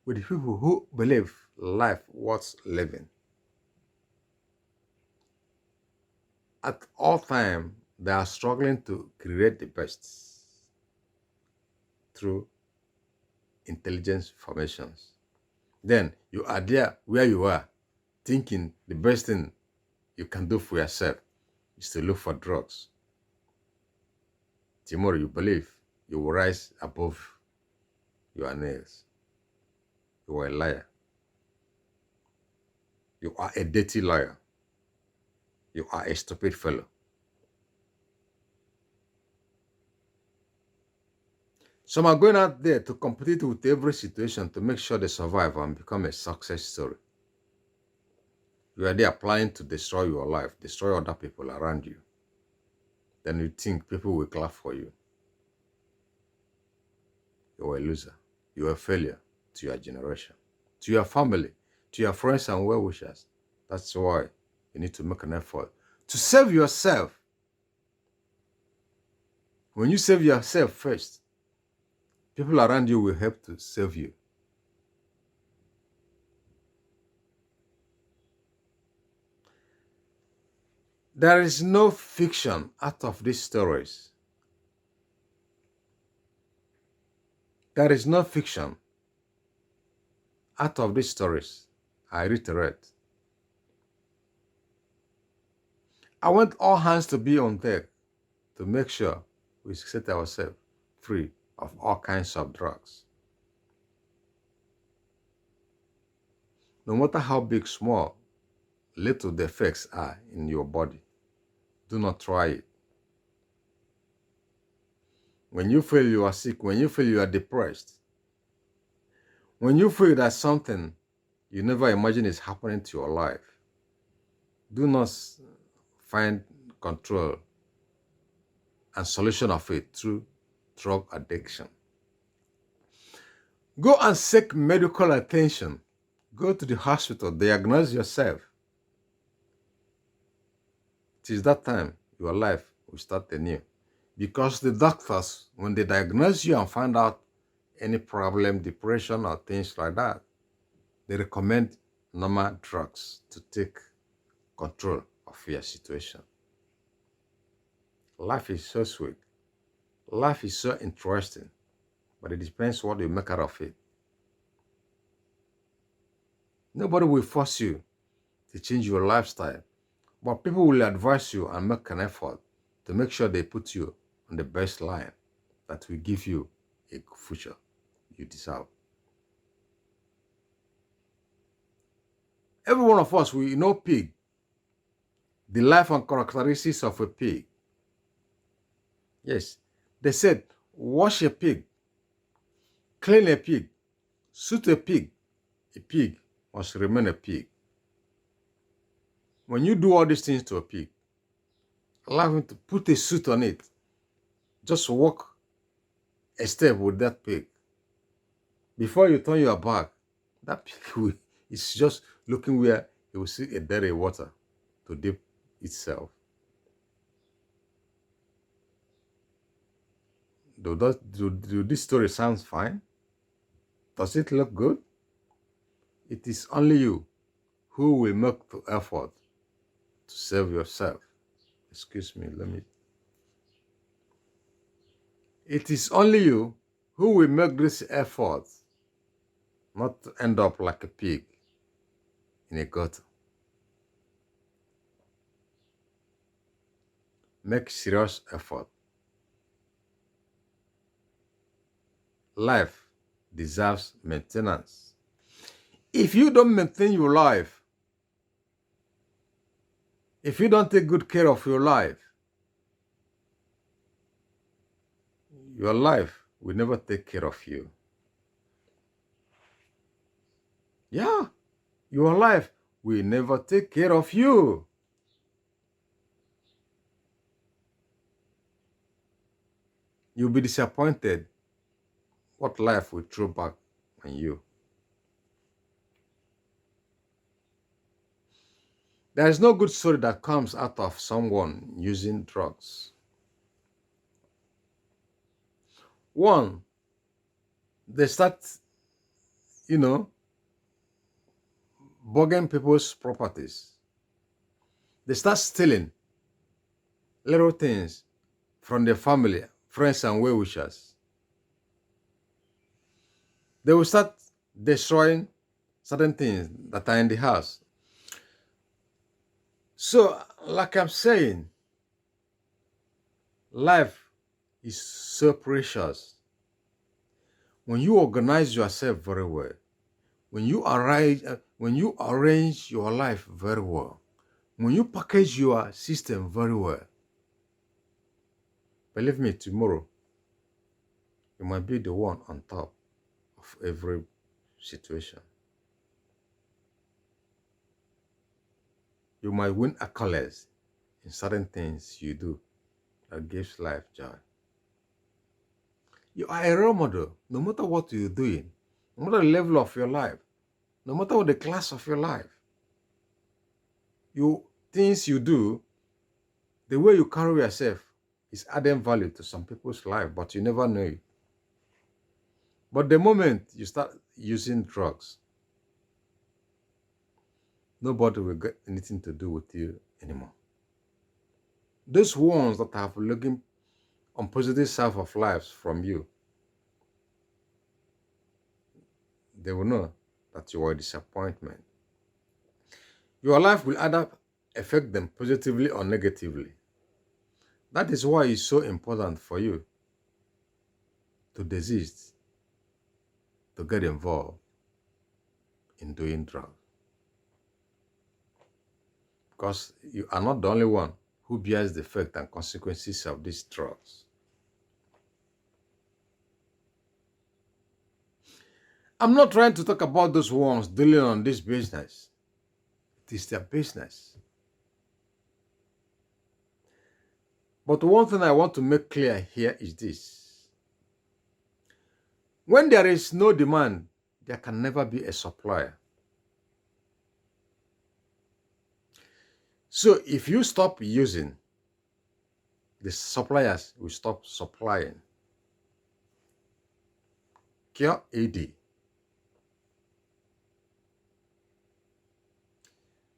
with people who believe life worth living. At all times, they are struggling to create the best through intelligence formations. Then you are there where you are, thinking the best thing you can do for yourself is to look for drugs. Tomorrow you believe you will rise above your nails. You are a liar. You are a dirty liar. You are a stupid fellow. Some are going out there to compete with every situation to make sure they survive and become a success story. You are there applying to destroy your life, destroy other people around you. Then you think people will clap for you. You are a loser. You are a failure to your generation, to your family, to your friends and well-wishers. That's why you need to make an effort to save yourself. When you save yourself first, people around you will help to save you. There is no fiction out of these stories. There is no fiction out of these stories. I reiterate. I want all hands to be on deck to make sure we set ourselves free of all kinds of drugs. No matter how big, small, little the effects are in your body, do not try it. When you feel you are sick, when you feel you are depressed, when you feel that something you never imagined is happening to your life, do not find control and solution of it through drug addiction. Go and seek medical attention. Go to the hospital, diagnose yourself. It is that time your life will start anew. Because the doctors, when they diagnose you and find out any problem, depression or things like that, they recommend normal drugs to take control of your situation. Life is so sweet. Life is so interesting, but it depends what you make out of it. Nobody will force you to change your lifestyle, but people will advise you and make an effort to make sure they put you on the best line that will give you a future you deserve. Every one of us, we know pig, the life and characteristics of a pig. Yes, they said, wash a pig, clean a pig, suit a pig must remain a pig. When you do all these things to a pig, allow him to put a suit on it, just walk a step with that pig. Before you turn your back, that pig is just looking where he will see a dirty water to dip itself. Do this story sounds fine? Does it look good? It is only you who will make the effort to save yourself. Excuse me, It is only you who will make this effort, not to end up like a pig in a gutter. Make serious effort. Life deserves maintenance. If you don't maintain your life, if you don't take good care of your life will never take care of you. Yeah, your life will never take care of you. You'll be disappointed what life will throw back on you. There is no good story that comes out of someone using drugs. One, they start, bugging people's properties. They start stealing little things from their family, friends, and well-wishers. They will start destroying certain things that are in the house. So, like I'm saying, life is so precious. When you organize yourself very well, when you arrange your life very well, when you package your system very well, believe me, tomorrow, you might be the one on top of every situation. You might win accolades in certain things you do that gives life joy. You are a role model, no matter what you're doing, no matter the level of your life, no matter what the class of your life. things you do, the way you carry yourself is adding value to some people's life, but you never know it. But the moment you start using drugs, nobody will get anything to do with you anymore. Those ones that have looking on positive side of lives from you, they will know that you are a disappointment. Your life will either affect them positively or negatively. That is why it's so important for you to desist, to get involved in doing drugs. Because you are not the only one who bears the effect and consequences of these drugs. I'm not trying to talk about those ones dealing on this business. It is their business. But one thing I want to make clear here is this. When there is no demand, there can never be a supplier. So if you stop using, the suppliers will stop supplying. Cure AD.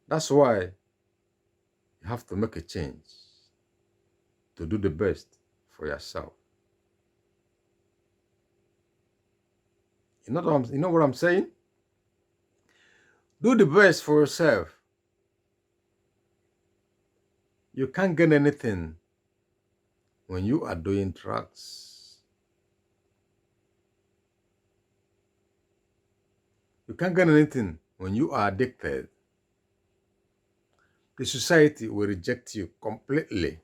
That's why you have to make a change to do the best for yourself. You know what I'm saying? Do the best for yourself. You can't get anything when you are doing drugs. You can't get anything when you are addicted. The society will reject you completely.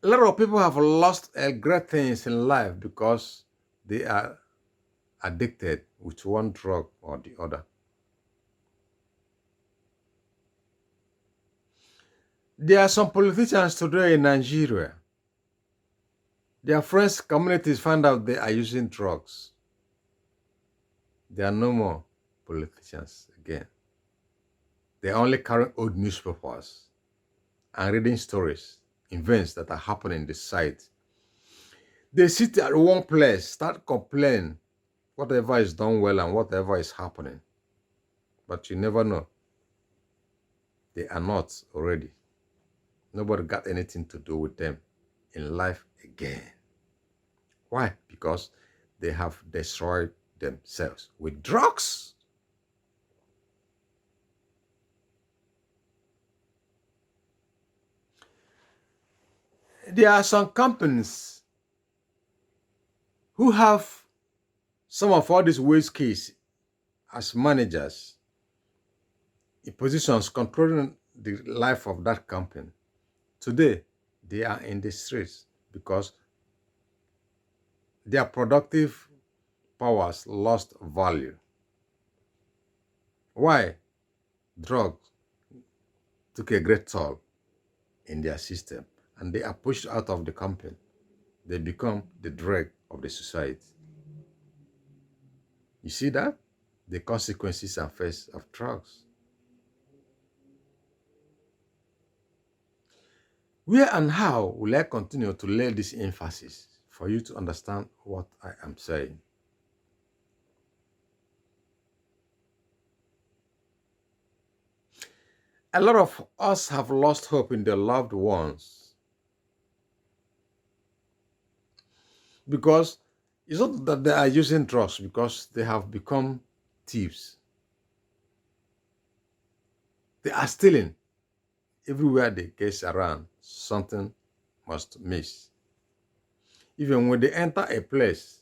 A lot of people have lost great things in life because they are addicted with one drug or the other. There are some politicians today in Nigeria. Their friends' communities find out they are using drugs. There are no more politicians again. They are only carrying old newspapers and reading stories, events that are happening in the site. They sit at one place, start complaining whatever is done well and whatever is happening. But you never know. They are not already. Nobody got anything to do with them in life again. Why? Because they have destroyed themselves with drugs. There are some companies who have some of all these whiskies as managers in positions controlling the life of that company. Today, they are in the streets because their productive powers lost value. Why? Drugs took a great toll in their system and they are pushed out of the company. They become the drag of the society. You see that? The consequences and effects of drugs. Where and how will I continue to lay this emphasis for you to understand what I am saying? A lot of us have lost hope in their loved ones because it's not that they are using drugs, because they have become thieves. They are stealing. Everywhere they get around, something must miss. Even when they enter a place,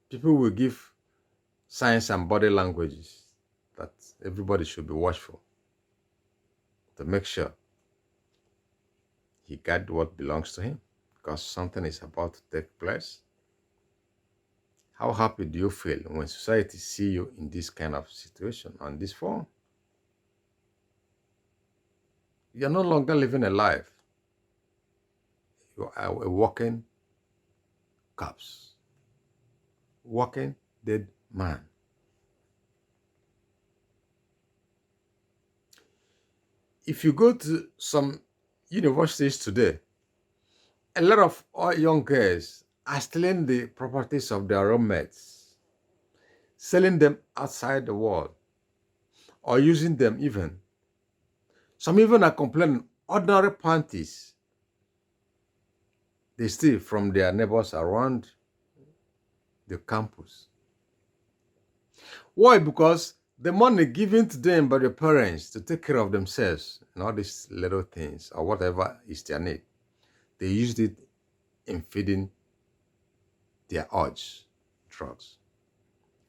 people will give signs and body languages that everybody should be watchful to make sure he got what belongs to him, because something is about to take place. How happy do you feel when society see you in this kind of situation, on this form? You are no longer living a life. You are a walking corpse, walking dead man. If you go to some universities today, a lot of young girls are stealing the properties of their roommates, selling them outside the world, or using them even. Some even are complaining ordinary panties they steal from their neighbors around the campus. Why? Because the money given to them by the parents to take care of themselves and all these little things or whatever is their need, they used it in feeding their urge, drugs.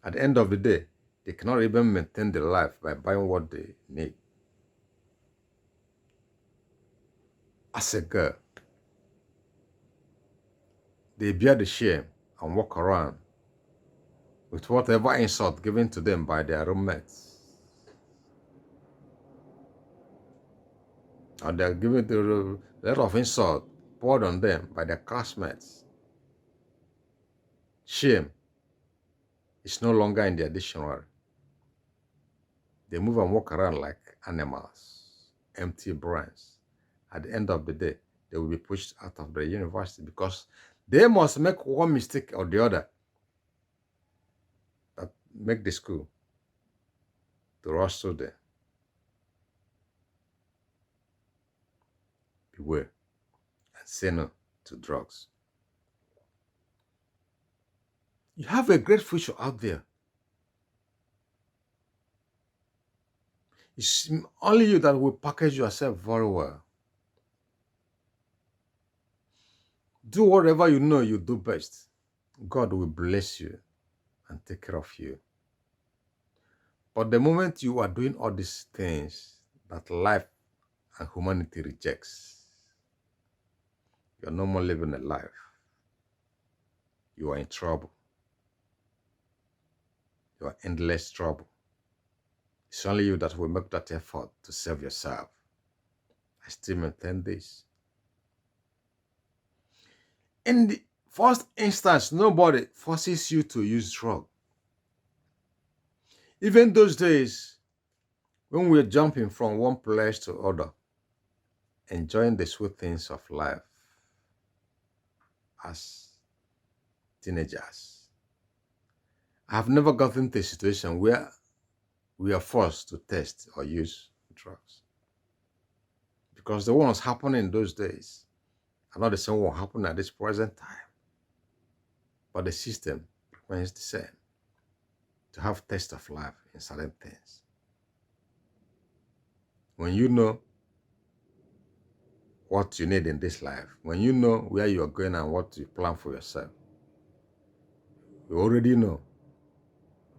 At the end of the day, they cannot even maintain their life by buying what they need. As a girl, they bear the shame and walk around with whatever insult given to them by their roommates. Or they're given a lot of insult poured on them by their classmates. Shame is no longer in their dictionary. They move and walk around like animals, empty brains. At the end of the day, they will be pushed out of the university because they must make one mistake or the other that make the school to rush through there. Beware and say no to drugs. You have a great future out there. It's only you that will package yourself very well. Do whatever you know you do best. God will bless you and take care of you. But the moment you are doing all these things that life and humanity rejects, you're no more living a life. You are in trouble. You are in endless trouble. It's only you that will make that effort to save yourself. I still maintain this. In the first instance, nobody forces you to use drugs. Even those days, when we're jumping from one place to other, enjoying the sweet things of life as teenagers, I have never gotten to a situation where we are forced to test or use drugs. Because the ones happening in those days are not the same one happening at this present time. But the system remains the same, to have taste of life in certain things. When you know what you need in this life, when you know where you are going and what you plan for yourself, you already know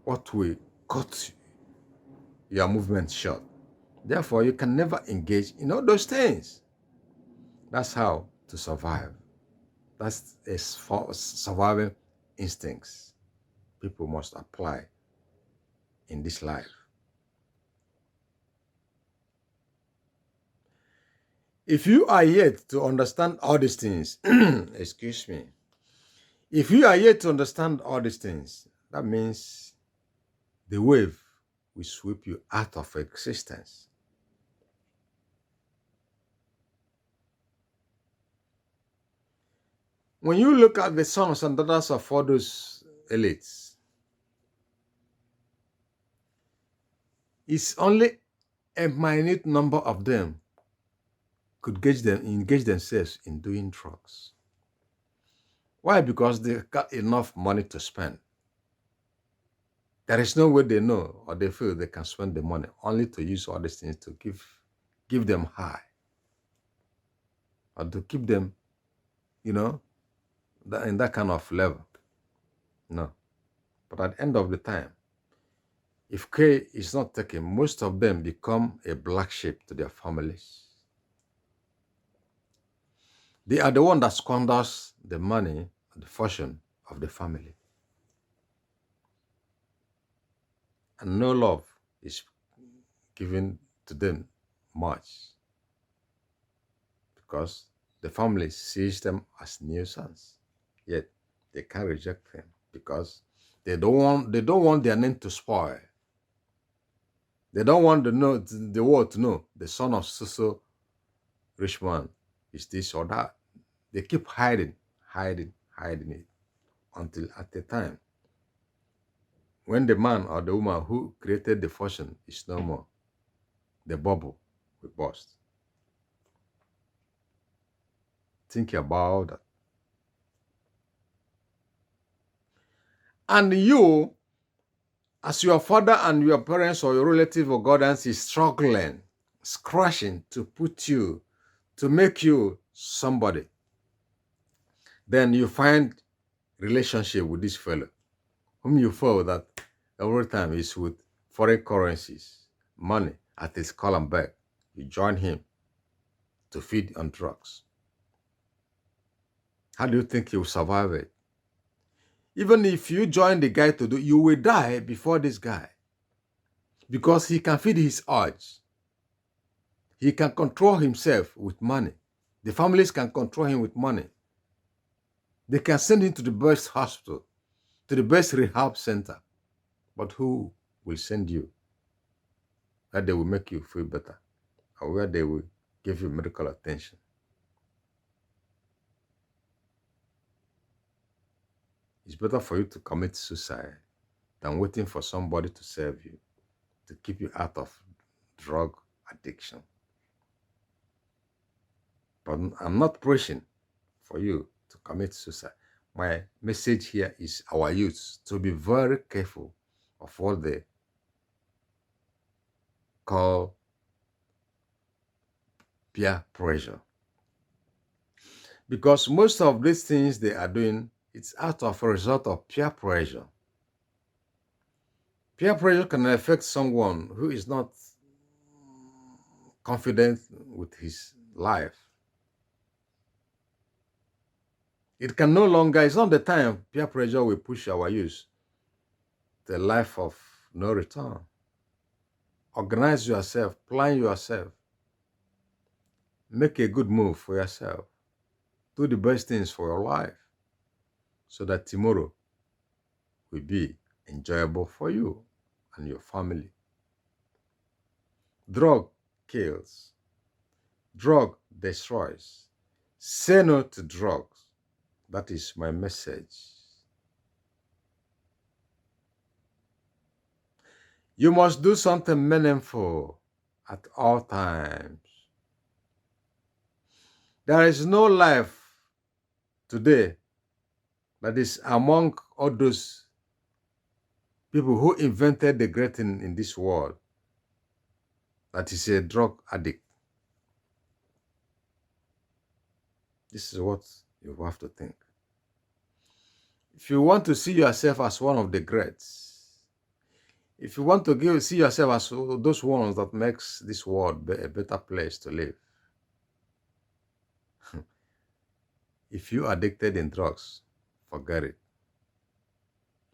what will cut your movement short. Therefore, you can never engage in all those things. That's how to survive. That's a survival instincts people must apply in this life. If you are yet to understand all these things, excuse me, if you are yet to understand all these things, that means the wave will sweep you out of existence. When you look at the sons and daughters of all those elites, it's only a minute number of them could engage themselves in doing drugs. Why? Because they got enough money to spend. There is no way they know or they feel they can spend the money only to use all these things to give them high or to keep them, in that kind of level. No. But at the end of the time, if care is not taken, most of them become a black sheep to their families. They are the one that squanders the money, the fortune of the family. And no love is given to them much because the family sees them as nuisance. Yet they can't reject them because they don't want their name to spoil. They don't want the world to know the son of so rich man is this or that. They keep hiding it until at the time when the man or the woman who created the fortune is no more, the bubble will burst. Think about that. And you, as your father and your parents or your relative or guardians is struggling, scratching to put you, to make you somebody, then you find relationship with this fellow, whom you feel that every time is with foreign currencies, money at his column back. You join him to feed on drugs. How do you think he will survive it? Even if you join the guy to do, you will die before this guy. Because he can feed his urge. He can control himself with money. The families can control him with money. They can send him to the best hospital, to the best rehab center. But who will send you? That they will make you feel better, or where they will give you medical attention. It's better for you to commit suicide than waiting for somebody to serve you, to keep you out of drug addiction. But I'm not pushing for you to commit suicide. My message here is our youth to be very careful of what they call peer pressure. Because most of these things they are doing, it's out of a result of peer pressure. Peer pressure can affect someone who is not confident with his life. It can no longer, it's not the time peer pressure will push our youth to a life of no return. Organize yourself, plan yourself, make a good move for yourself, do the best things for your life so that tomorrow will be enjoyable for you and your family. Drug kills. Drug destroys. Say no to drugs. That is my message. You must do something meaningful at all times. There is no life today that is among all those people who invented the great thing in this world that is a drug addict. This is what you have to think. If you want to see yourself as one of the greats, if you want to see yourself as those ones that makes this world a better place to live, if you are addicted in drugs, forget it.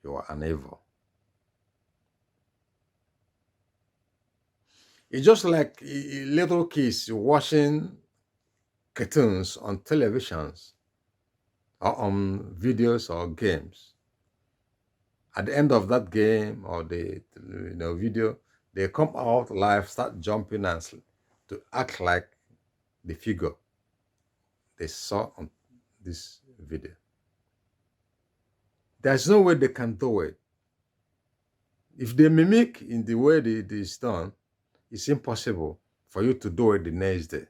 You are an evil. It's just like little kids watching cartoons on televisions or on videos or games. At the end of that game or the video, they come out live, start jumping and to act like the figure they saw on this video. There's no way they can do it. If they mimic in the way it is done, it's impossible for you to do it the next day.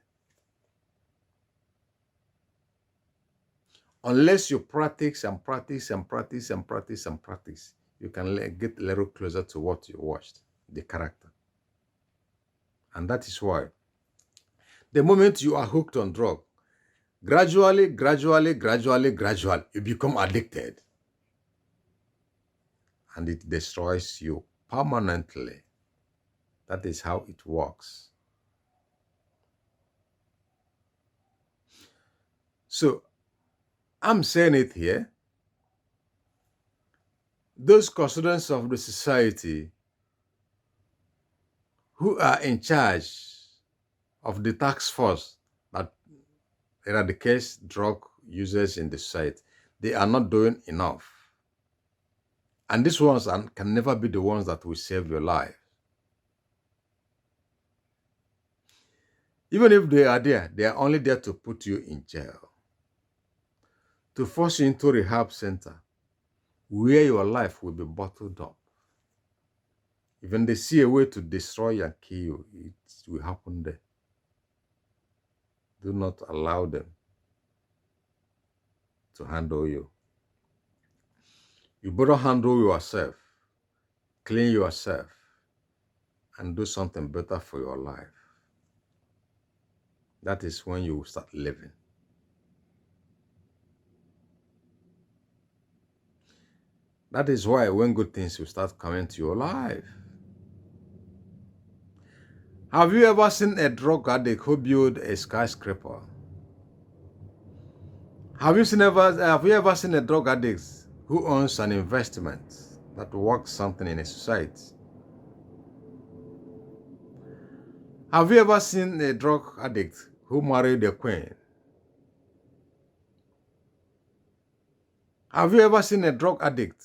Unless you practice and practice and practice and practice and practice, you can get a little closer to what you watched, the character. And that is why the moment you are hooked on drug, gradually, you become addicted. And it destroys you permanently. That is how it works. So, I'm saying it here. Those custodians of the society who are in charge of the task force that eradicates drug users in the society, they are not doing enough. And these ones can never be the ones that will save your life. Even if they are there, they are only there to put you in jail, to force you into a rehab center where your life will be bottled up. Even they see a way to destroy and kill you, it will happen there. Do not allow them to handle you. You better handle yourself, clean yourself, and do something better for your life. That is when you will start living. That is why when good things will start coming to your life. Have you ever seen a drug addict who built a skyscraper? Have you ever seen a drug addict who owns an investment that works something in a society? Have you ever seen a drug addict who married a queen? Have you ever seen a drug addict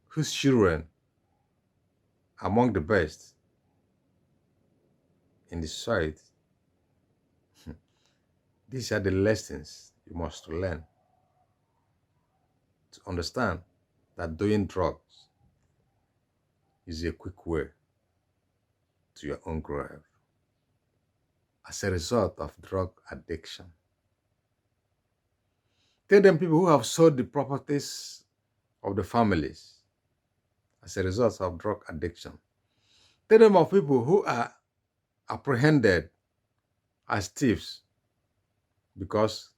whose children are among the best in the society? These are the lessons you must learn to understand that doing drugs is a quick way to your own grave as a result of drug addiction. Tell them people who have sold the properties of the families as a result of drug addiction. Tell them of people who are apprehended as thieves because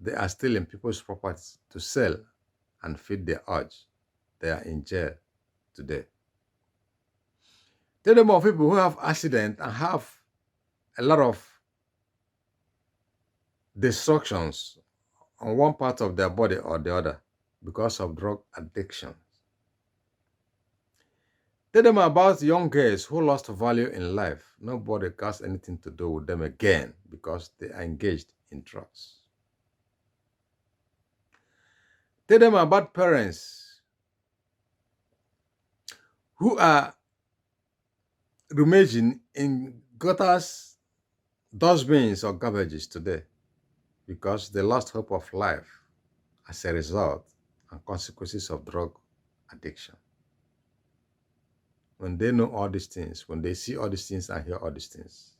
they are stealing people's properties to sell and feed their urge. They are in jail today. Tell them of people who have accidents and have a lot of destructions on one part of their body or the other because of drug addiction. Tell them about young girls who lost value in life. Nobody has anything to do with them again because they are engaged in drugs. Tell them about parents who are rummaging in gutters, dustbins, or garbages today because they lost hope of life as a result and consequences of drug addiction. When they know all these things, when they see all these things and hear all these things,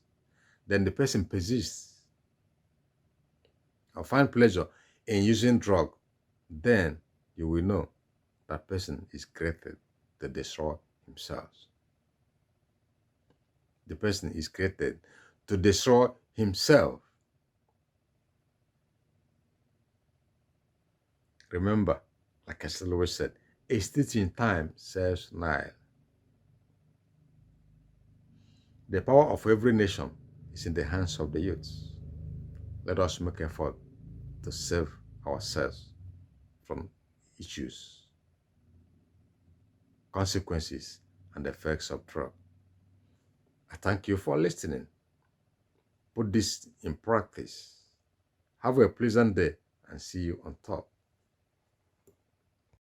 then the person persists or find pleasure in using drug, then you will know that person is created to destroy himself. The person is created to destroy himself. Remember, like I always said, a stitch in time saves 9. The power of every nation is in the hands of the youths. Let us make effort to save ourselves from issues, consequences, and effects of drug. I thank you for listening. Put this in practice. Have a pleasant day and see you on top.